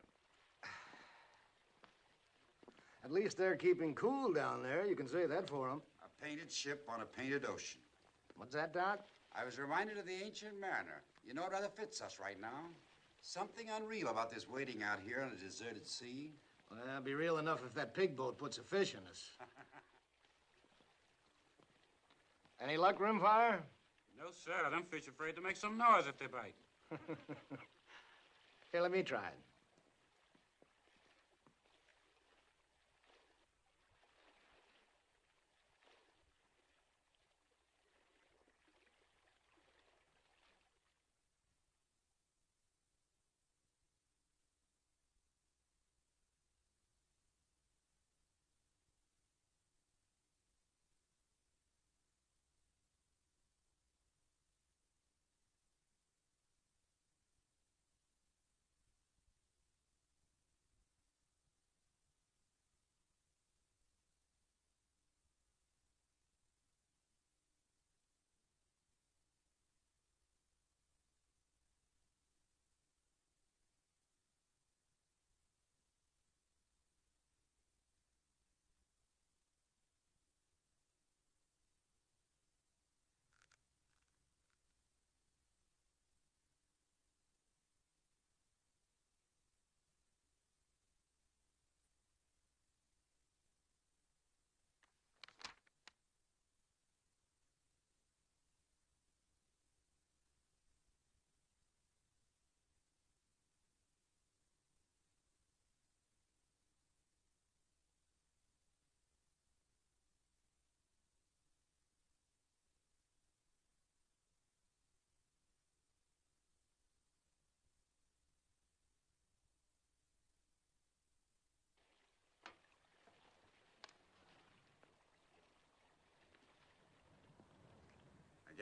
At least they're keeping cool down there. You can say that for them. A painted ship on a painted ocean. What's that, Doc? I was reminded of the ancient mariner. You know, it rather fits us right now. Something unreal about this waiting out here on a deserted sea. Well, it'll be real enough if that pig boat puts a fish in us. Any luck, Rimfire? No, sir. Them fish are afraid to make some noise if they bite. Here, let me try it.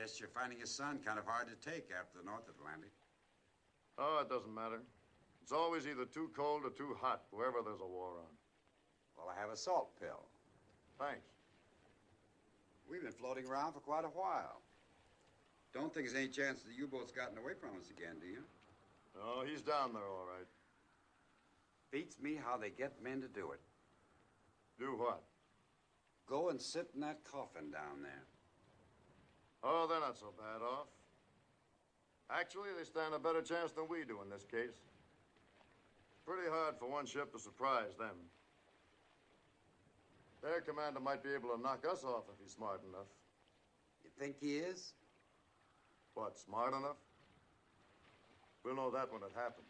Guess you're finding his son kind of hard to take after the North Atlantic. Oh, it doesn't matter. It's always either too cold or too hot, wherever there's a war on. Well, I have a salt pill. Thanks. We've been floating around for quite a while. Don't think there's any chance the U-boat's gotten away from us again, do you? No, he's down there all right. Beats me how they get men to do it. Do what? Go and sit in that coffin down there. Oh, they're not so bad off. Actually, they stand a better chance than we do in this case. It's pretty hard for one ship to surprise them. Their commander might be able to knock us off if he's smart enough. You think he is? What, smart enough? We'll know that when it happens.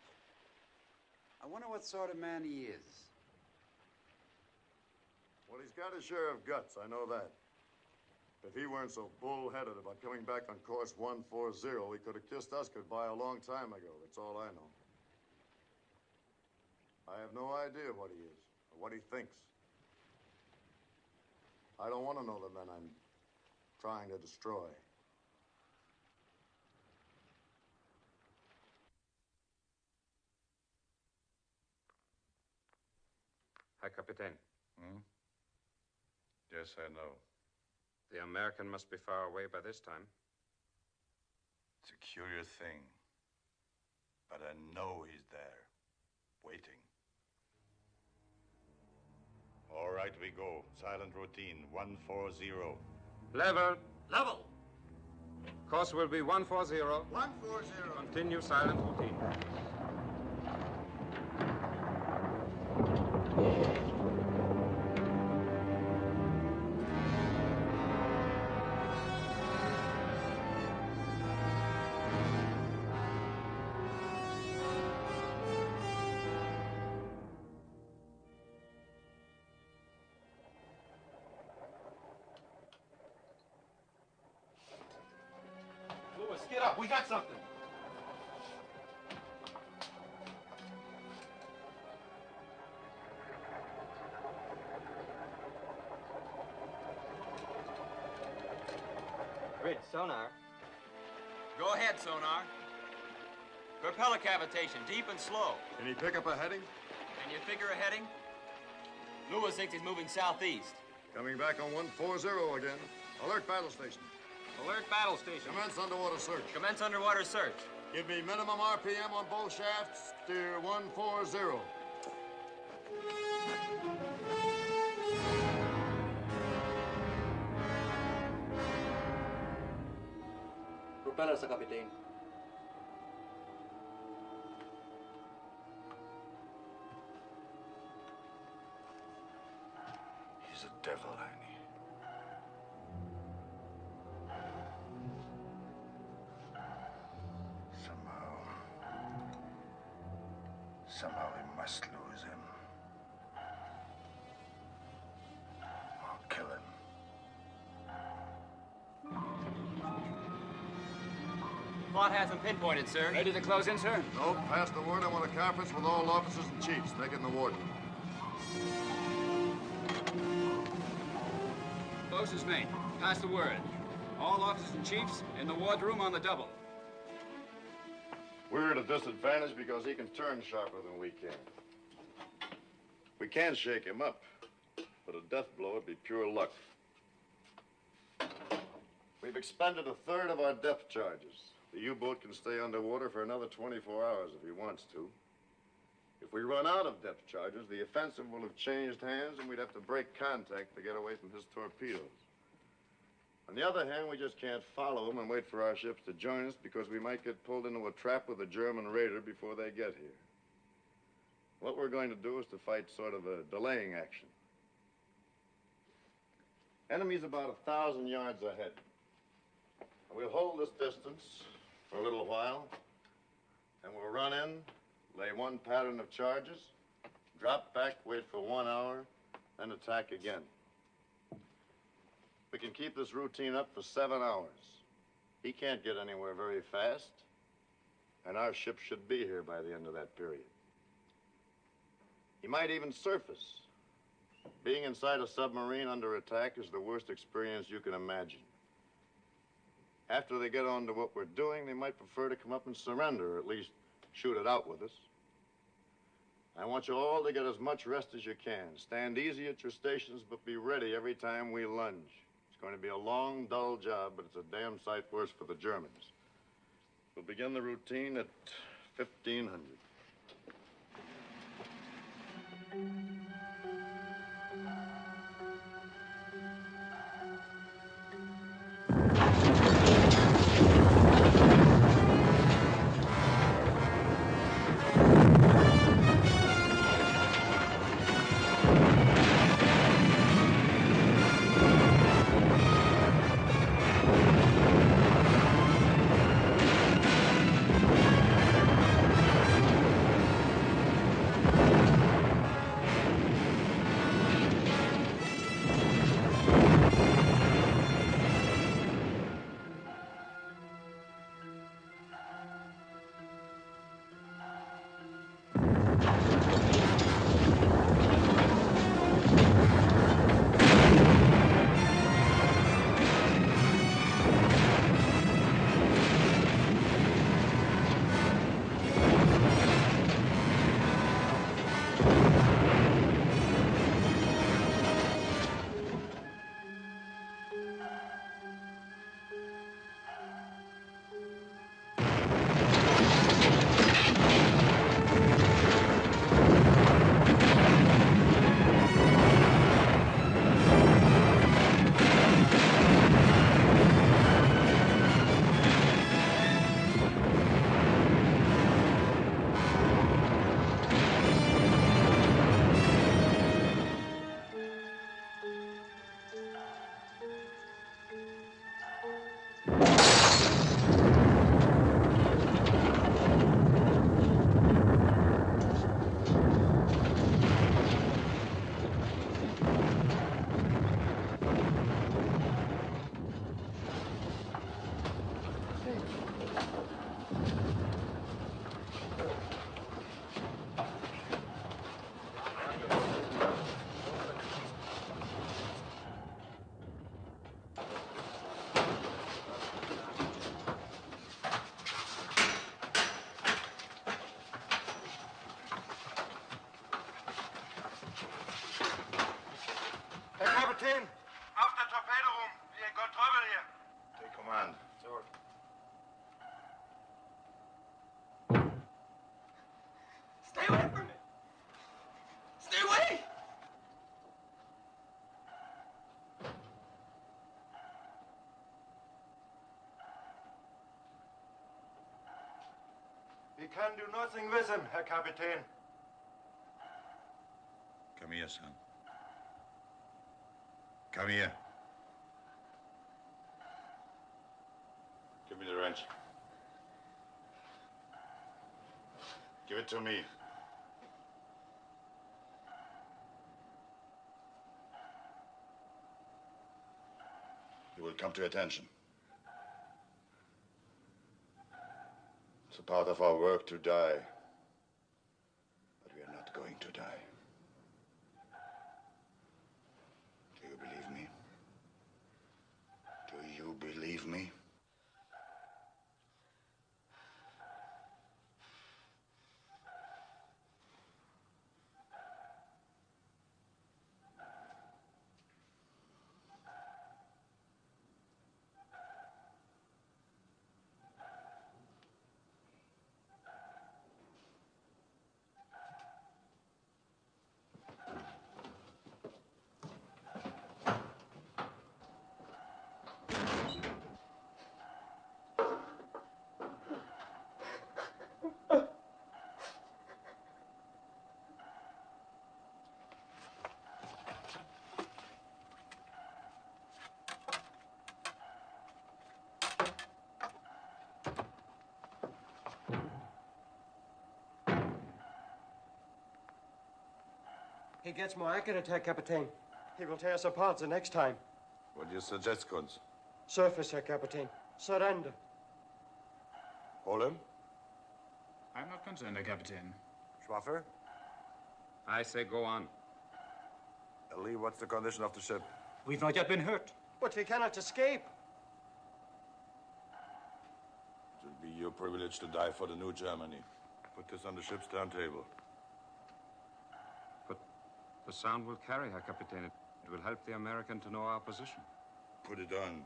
I wonder what sort of man he is. Well, he's got his share of guts, I know that. If he weren't so bull-headed about coming back on course 140, he could have kissed us goodbye a long time ago. That's all I know. I have no idea what he is or what he thinks. I don't want to know the men I'm trying to destroy. Hi, Captain. Hmm? Yes, I know. The American must be far away by this time. It's a curious thing. But I know he's there, waiting. All right, we go. Silent routine, 140. Level. Level. Course will be 140. 140. Continue silent routine. Lewis, get up. We got something. Grid, sonar. Go ahead, sonar. Propeller cavitation, deep and slow. Can he pick up a heading? Can you figure a heading? Lewis thinks he's moving southeast. Coming back on 140 again. Alert battle station. Alert battle station. Commence underwater search. Commence underwater search. Give me minimum RPM on both shafts. Steer 140. Propeller sa kapitain. He's a devil, Annie. Somehow we must lose him. Or kill him. Plot hasn't pinpointed, sir. Ready to close in, sir? Nope, pass the word. I want a conference with all officers and chiefs, taking the warden. Closest mate, pass the word. All officers and chiefs in the wardroom on the double. We're at a disadvantage because he can turn sharper than we can. We can shake him up, but a death blow would be pure luck. We've expended a third of our depth charges. The U-boat can stay underwater for another 24 hours if he wants to. If we run out of depth charges, the offensive will have changed hands and we'd have to break contact to get away from his torpedoes. On the other hand, we just can't follow him and wait for our ships to join us because we might get pulled into a trap with a German raider before they get here. What we're going to do is to fight sort of a delaying action. Enemy's about 1,000 yards ahead. We'll hold this distance for a little while, and we'll run in, lay one pattern of charges, drop back, wait for 1 hour, then attack again. We can keep this routine up for 7 hours. He can't get anywhere very fast, and our ship should be here by the end of that period. He might even surface. Being inside a submarine under attack is the worst experience you can imagine. After they get on to what we're doing, they might prefer to come up and surrender, or at least shoot it out with us. I want you all to get as much rest as you can. Stand easy at your stations, but be ready every time we lunge. It's going to be a long, dull job, but it's a damn sight worse for the Germans. We'll begin the routine at 1500. Kapitän, auf der Torpedo rum. Wir haben Trouble hier. Take command. So. Stay away from me. Stay away. We can do nothing with him, Herr Kapitän. Come here, son. Come here. Give me the wrench. Give it to me. You will come to attention. It's a part of our work to die. But we are not going to die. Do you believe me? Do you believe me? He gets more accurate, Herr Kapitän. He will tear us apart the next time. What do you suggest, Kunz? Surface, Herr Kapitän. Surrender. Hold him. I'm not concerned, Herr Kapitän. Schwaffer? I say go on. Lee, what's the condition of the ship? We've not yet been hurt. But we cannot escape. You're privileged to die for the new Germany. Put this on the ship's turntable. But the sound will carry, Herr Kapitän. It will help the American to know our position. Put it on.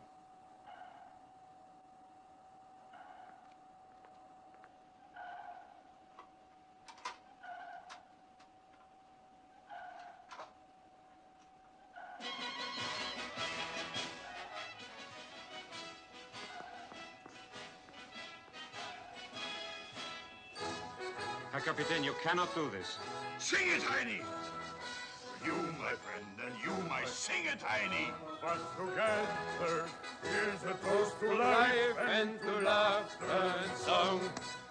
Herr Kapitän, you cannot do this. Sing it, Heine! You, my friend, and you, my sing it, Heine! But together, here's a toast to life and to laughter and song.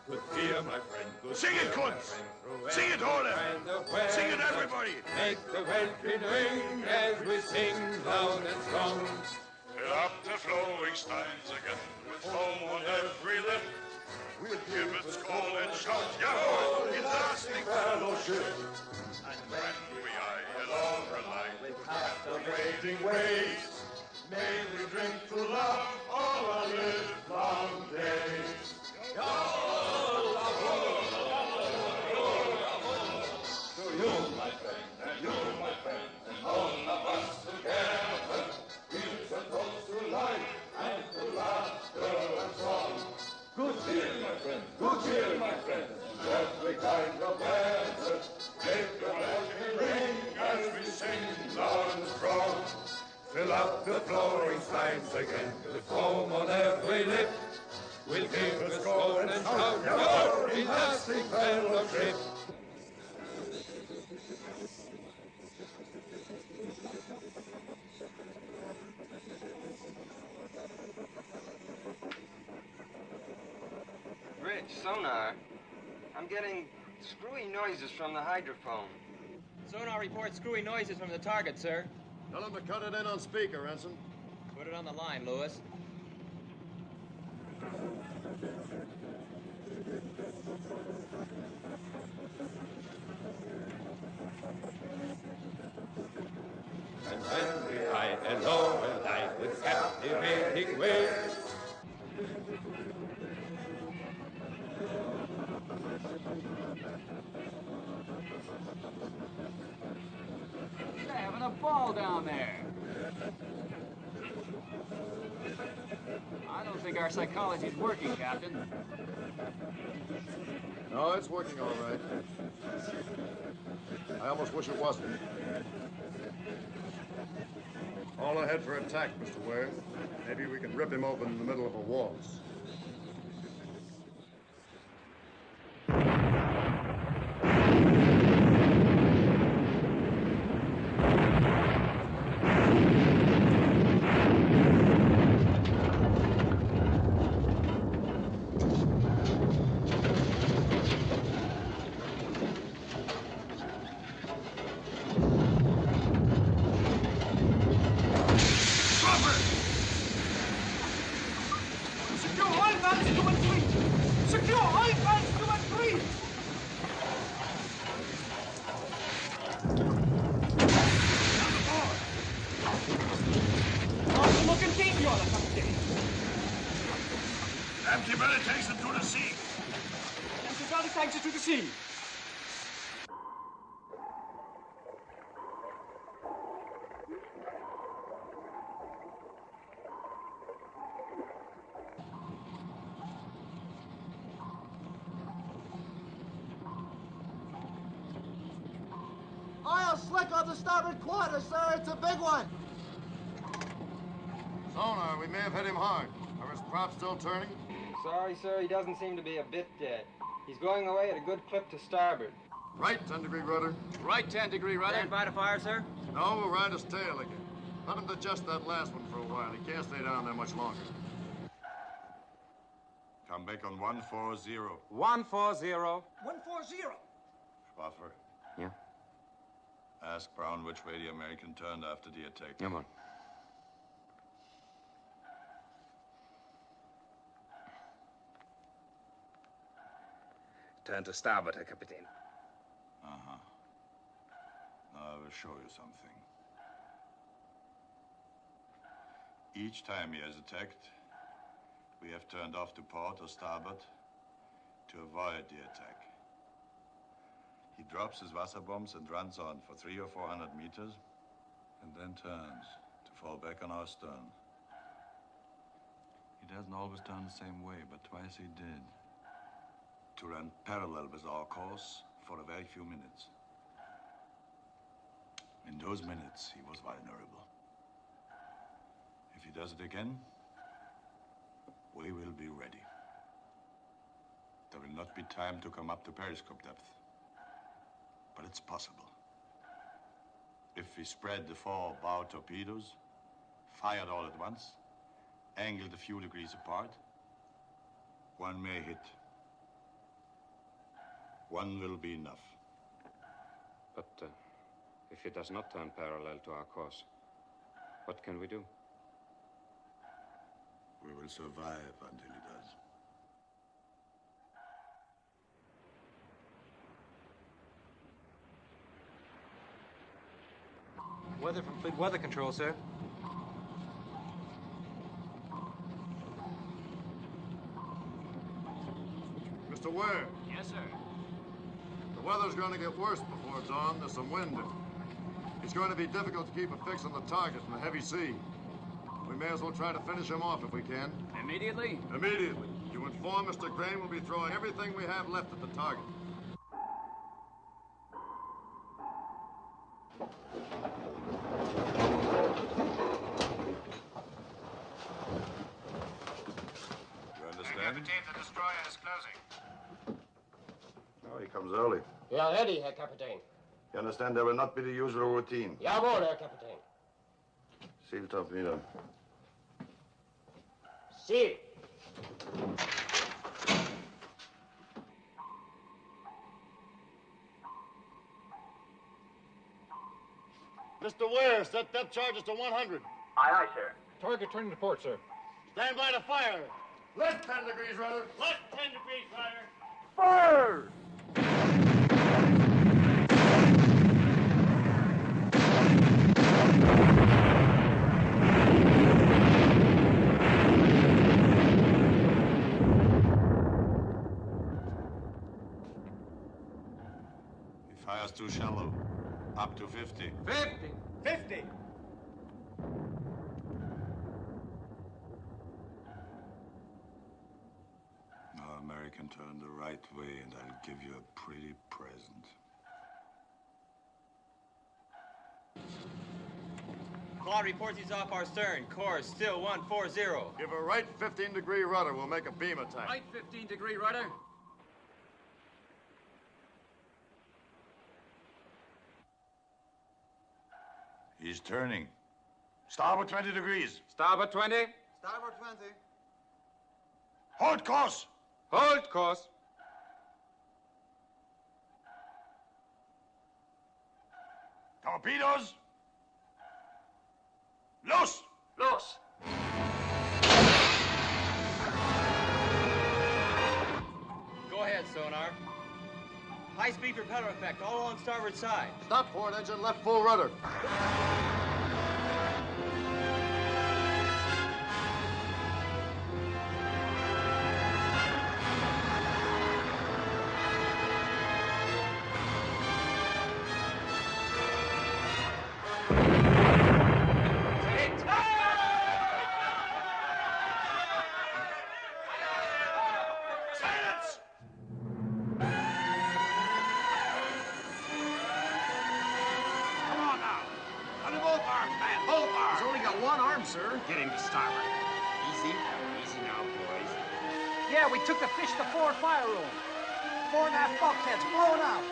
Good cheer, my friend. Good Sing it, cheer, my Kunz! friend, Sing it, all of away. Sing it, everybody! Make the welkin ring as we sing loud and strong. Fill up the flowing steins again with foam on every lip. We'll give its call and shout, Yahoo! In lasting fellowship. And when we eye along the line, we pass the waiting ways. May we drink to love all our livelong days. To you, my friend, and you, my friend, and all of us together. Here's a toast to life and to laughter and song. Good cheer, my friend, good cheer, my friend, every kind of weather. Make the welkin ring as we sing loud and strong. Fill up the flowing steins again, with foam on every lip. We'll give a score and shout, your in lasting fellowship. Rich, sonar. I'm getting screwy noises from the hydrophone. Sonar reports screwy noises from the target, sir. Tell him to cut it in on speaker, Ensign. Put it on the line, Lewis. And when we high and low and light with captivating ways. They're having a ball down there. I don't think our psychology's working, Captain. No, it's working all right. I almost wish it wasn't. All ahead for attack, Mr. Ware. Maybe we can rip him open in the middle of a waltz. Empty belly takes them to the sea. Empty belly takes it to the sea. Oil slick on the starboard quarter, sir. It's a big one. Sonar, we may have hit him hard. Are his props still turning? Sorry, sir, he doesn't seem to be a bit dead. He's going away at a good clip to starboard. Right 10-degree rudder. Right 10-degree rudder. Stand by to fire, sir. No, we'll ride his tail again. Let him digest that last one for a while. He can't stay down there much longer. Come back on 140. 140. 140. Schwaffer. Yeah? Ask Brown which way the American turned after the attack. Come on. Turn to starboard, Herr Kapitän. Uh-huh. Now I will show you something. Each time he has attacked, We have turned off to port or starboard to avoid the attack. He drops his Wasser bombs and runs on for 300 or 400 meters, and then turns to fall back on our stern. He doesn't always turn the same way, but twice he did. To run parallel with our course for a very few minutes. In those minutes, he was vulnerable. If he does it again, we will be ready. There will not be time to come up to periscope depth. But it's possible. If we spread the 4 bow torpedoes, fired all at once, angled a few degrees apart, one may hit. One will be enough. But if he does not turn parallel to our course, what can we do? We will survive until he does. Weather from Fleet Weather Control, sir. Mr. Ware. Yes, sir. The weather's going to get worse before it's on. There's some wind. It's going to be difficult to keep a fix on the target in the heavy sea. We may as well try to finish him off if we can. Immediately? Immediately. You inform Mr. Crane we'll be throwing everything we have left at the target. You understand? Captain, the destroyer is closing. Oh, he comes early. We are ready, Herr Kapitän. You understand there will not be the usual routine. Jawohl, Herr Kapitän. Seal torpedo. Seal. Mr. Ware, set depth charges to 100. Aye, aye, sir. Target turning to port, sir. Stand by to fire. Left 10 degrees rudder. Left 10 degrees, fire. Fire! He fires too shallow. Up to 50. 50! 50! Our American turned the right way, and I'll give you a pretty present. Claude reports he's off our stern. Course still 140. Give a right 15-degree rudder. We'll make a beam attack. Right 15-degree rudder. He's turning. Starboard 20 degrees. Starboard 20. Starboard 20. Hold course. Hold course. Torpedoes. Loose. Los! Go ahead, sonar. High-speed propeller effect, all on starboard side. Stop port engine, left full rudder. Sir. Get him to starboard. Easy. Easy now, boys. Yeah, we took the fish to forward fire room. 4.5 bulkheads blown out.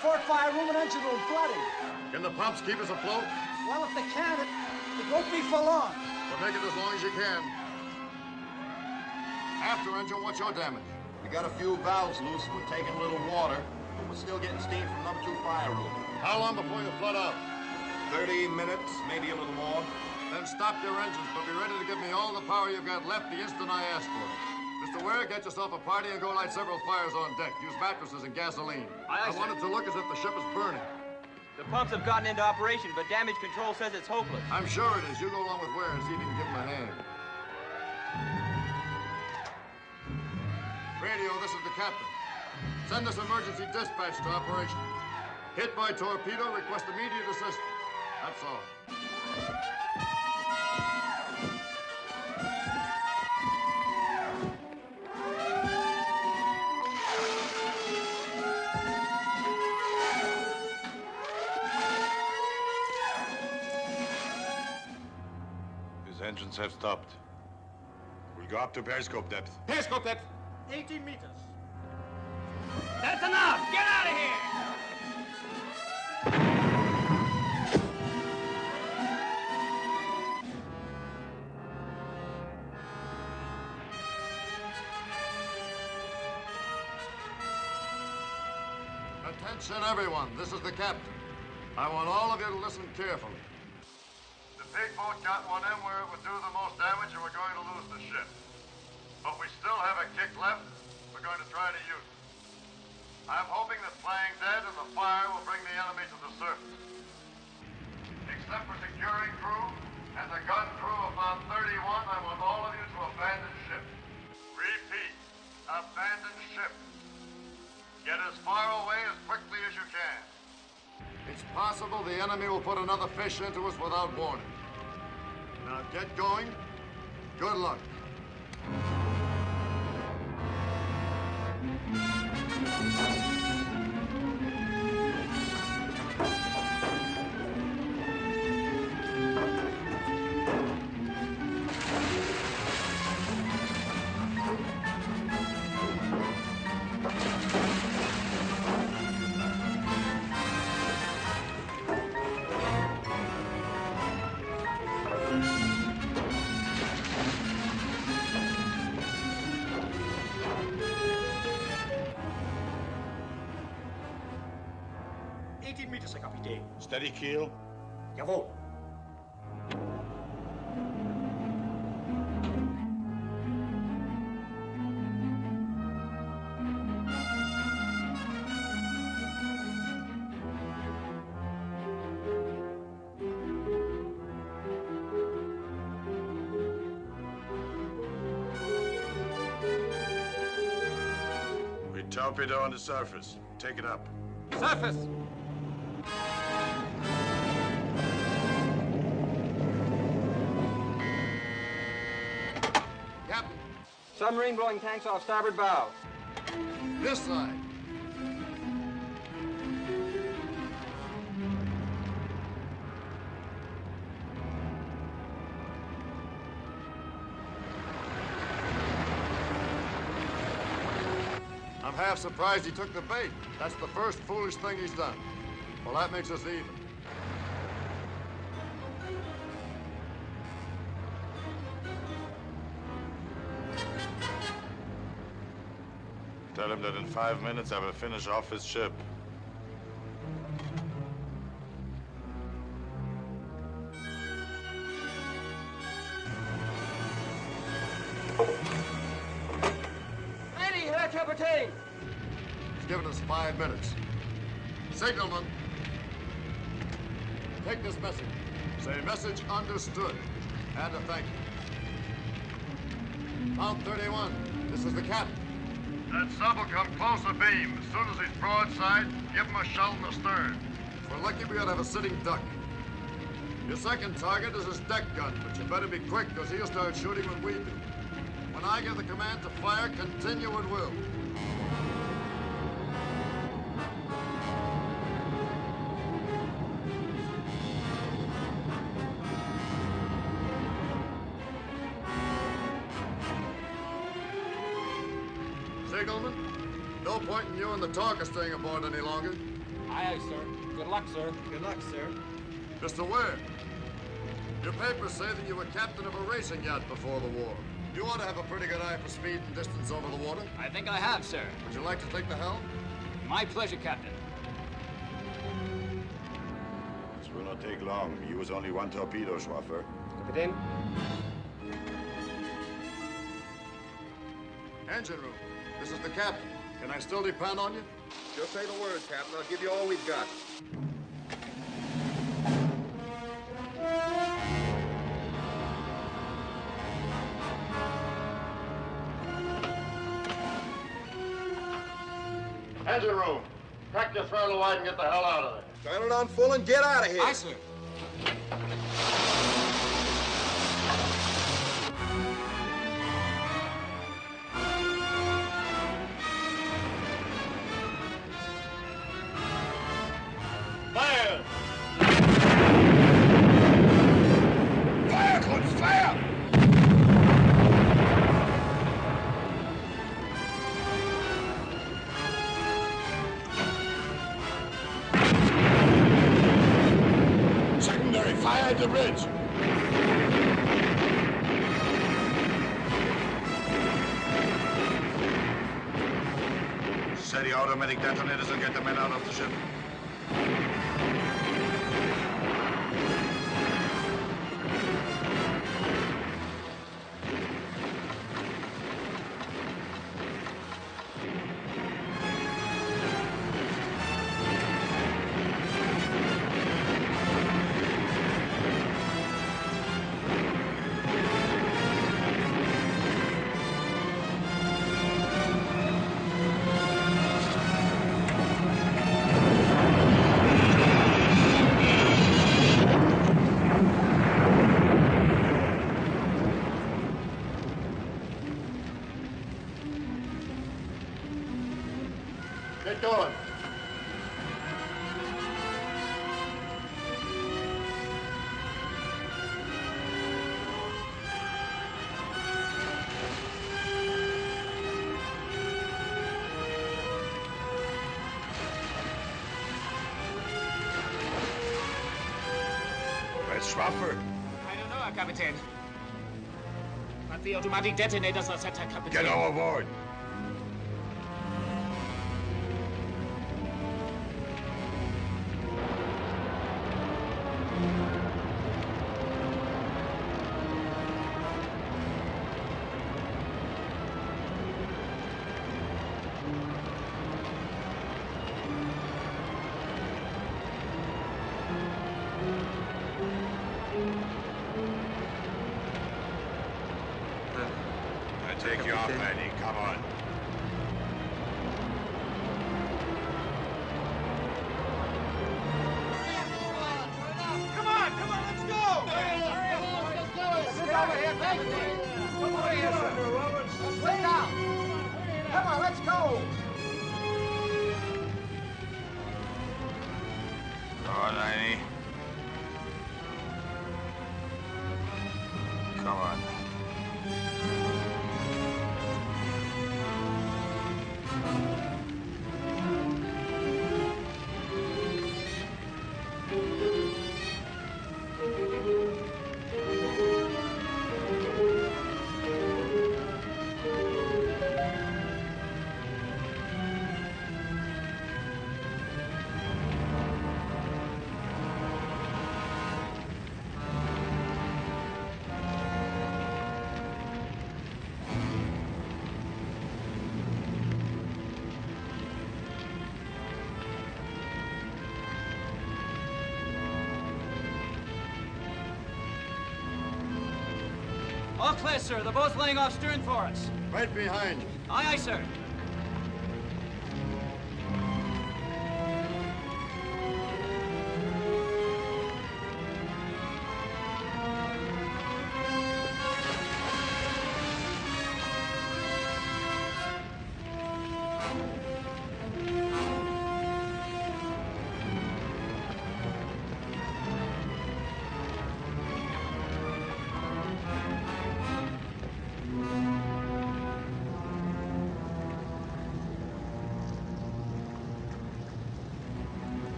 Forward fire room and engine room flooding. Can the pumps keep us afloat? Well, if they can, it won't be for long. Well, make it as long as you can. After engine, what's your damage? We got a few valves loose. We're taking a little water, but we're still getting steam from number 2 fire room. How long before you flood out? 30 minutes, maybe a little more. Then stop your engines, but be ready to give me all the power you've got left the instant I ask for it. Mr. Ware, get yourself a party and go light several fires on deck. Use mattresses and gasoline. I want it to look as if the ship is burning. The pumps have gotten into operation, but damage control says it's hopeless. I'm sure it is. You go along with Ware and see if you can give him a hand. Radio, this is the captain. Send this emergency dispatch to operation. Hit by torpedo, request immediate assistance. That's all. His engines have stopped. We'll go up to periscope depth. Periscope depth. 18 meters. That's enough! Get out of here! Attention, everyone. This is the captain. I want all of you to listen carefully. The big boat got one in where it would do the most damage, and we're going to lose the ship. But we still have a kick left. We're going to try to use it. I'm hoping that playing dead and the fire will bring the enemy to the surface. Except for securing crew and the gun crew of Mount 31, I want all of you to abandon ship. Repeat, abandon ship. Get as far away as quickly as you can. It's possible the enemy will put another fish into us without warning. Now get going. Good luck. Steady keel. Jawohl. We torpedo on the surface. Take it up. Surface! Submarine blowing tanks off starboard bow. This side. I'm half surprised he took the bait. That's the first foolish thing he's done. Well, that makes us even. Tell him that in 5 minutes I will finish off his ship. Ready, Herr Kapitän! He's given us 5 minutes. Signalman, take this message. Say message understood. And a thank you. Mount 31, this is the captain. That sub will come close abeam. As soon as he's broadside, give him a shell in the stern. If we're lucky, we ought to have a sitting duck. Your second target is his deck gun, but you better be quick, because he'll start shooting when we do. When I give the command to fire, continue at will. Signalman, no point in you and the talker staying aboard any longer. Aye, aye, sir. Good luck, sir. Good luck, sir. Mr. Ware, your papers say that you were captain of a racing yacht before the war. You ought to have a pretty good eye for speed and distance over the water. I think I have, sir. Would you like to take the helm? My pleasure, Captain. This will not take long. Use only one torpedo, Schwaffer. Kapitän? Engine room, this is the captain. Can I still depend on you? Just say the word, Captain. I'll give you all we've got. Engine room. Crack your throttle wide and get the hell out of there. Turn it on full and get out of here. Aye, sir. Fire! Fire, Clutch, fire! Secondary, fire at the bridge. Set the automatic detonators and get the men out of the ship. Get going. Where's Schwaffer? I don't know, Captain. But the automatic detonators are set, Captain. Get overboard. Take you off, Eddie. Come on. Come on, let's go! Get over here, thank you. Come over here, sir. Sit down. Come on, let's go. Come on, Eddie. Come on. All clear, sir. They're both laying off stern for us. Right behind you. Aye, aye, sir.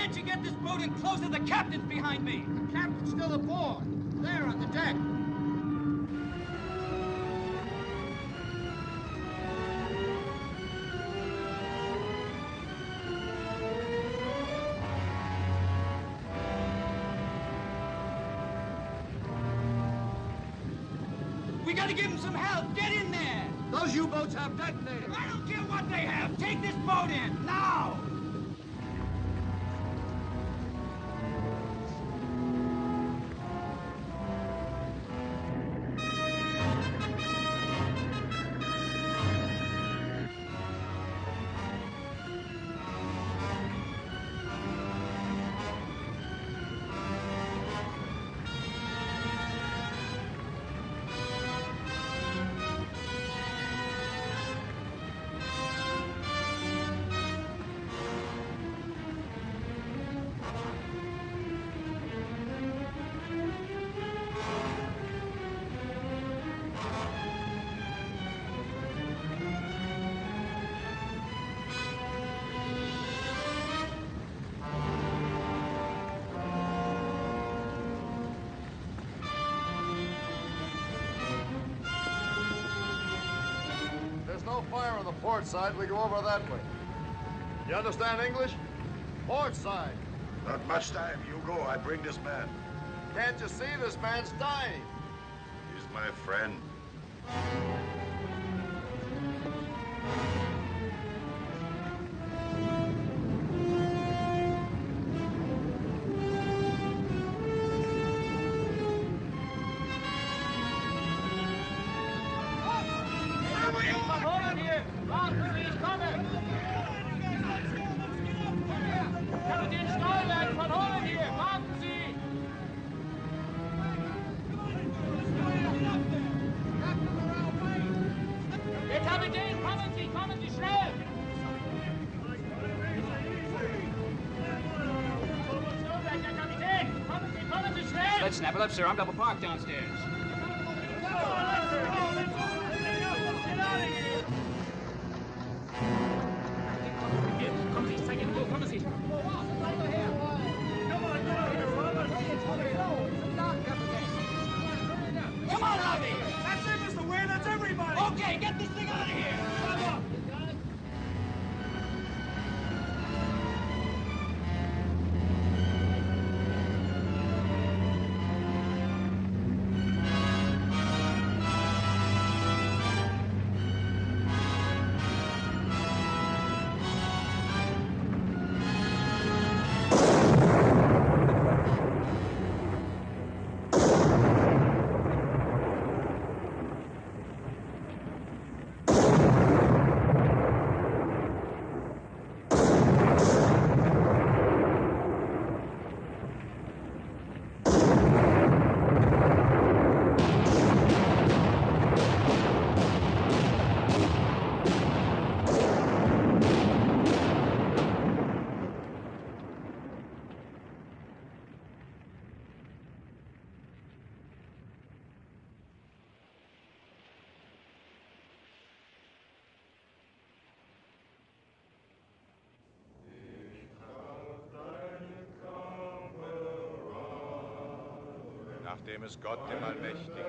Can't you get this boat in closer? The captain's behind me. The captain's still aboard. There on the deck. We gotta give him some help. Get in there. Those U-boats have detonators. I don't care what they have. Take this boat in, now. No fire on the port side. We go over that way. You understand English? Port side. Not much time. You go. I bring this man. Can't you see this man's dying? He's my friend. Let's snap it up, sir. I'm double parked downstairs. Come on, Robbie! That's it, Mr. Ware. That's everybody. Okay, get this thing out of here. Nachdem es Gott, dem Allmächtigen,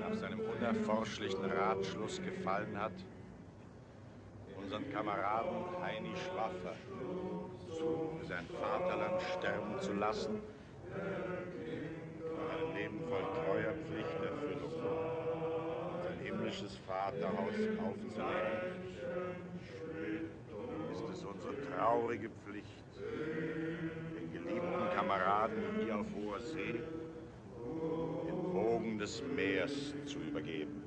nach seinem unerforschlichen Ratschluss gefallen hat, unseren Kameraden Heini Schwaffer für sein Vaterland sterben zu lassen, nach einem Leben voll treuer Pflichterfüllung sein himmlisches Vaterhaus aufzunehmen, ist es unsere traurige Pflicht, den geliebten Kameraden hier auf hoher See den Wogen des Meers zu übergeben.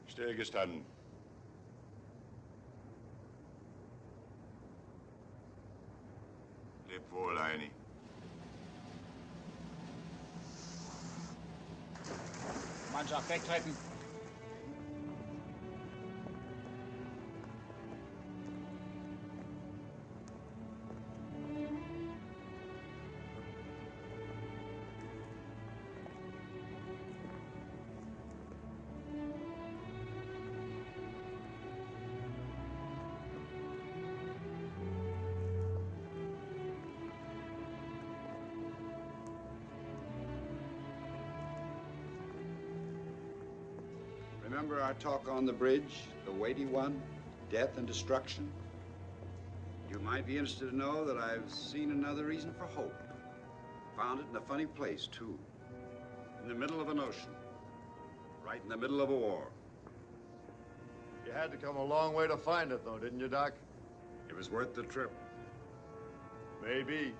Stillgestanden. Leb wohl, Heini. Mannschaft, wegtreten. Remember our talk on the bridge, the weighty one, death and destruction? You might be interested to know that I've seen another reason for hope. Found it in a funny place, too. In the middle of an ocean. Right in the middle of a war. You had to come a long way to find it, though, didn't you, Doc? It was worth the trip. Maybe.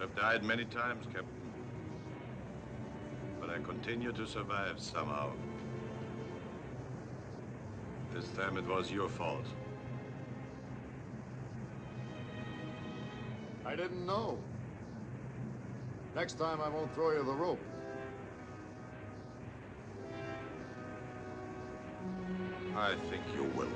I've died many times, Captain. But I continue to survive somehow. This time it was your fault. I didn't know. Next time I won't throw you the rope. I think you will.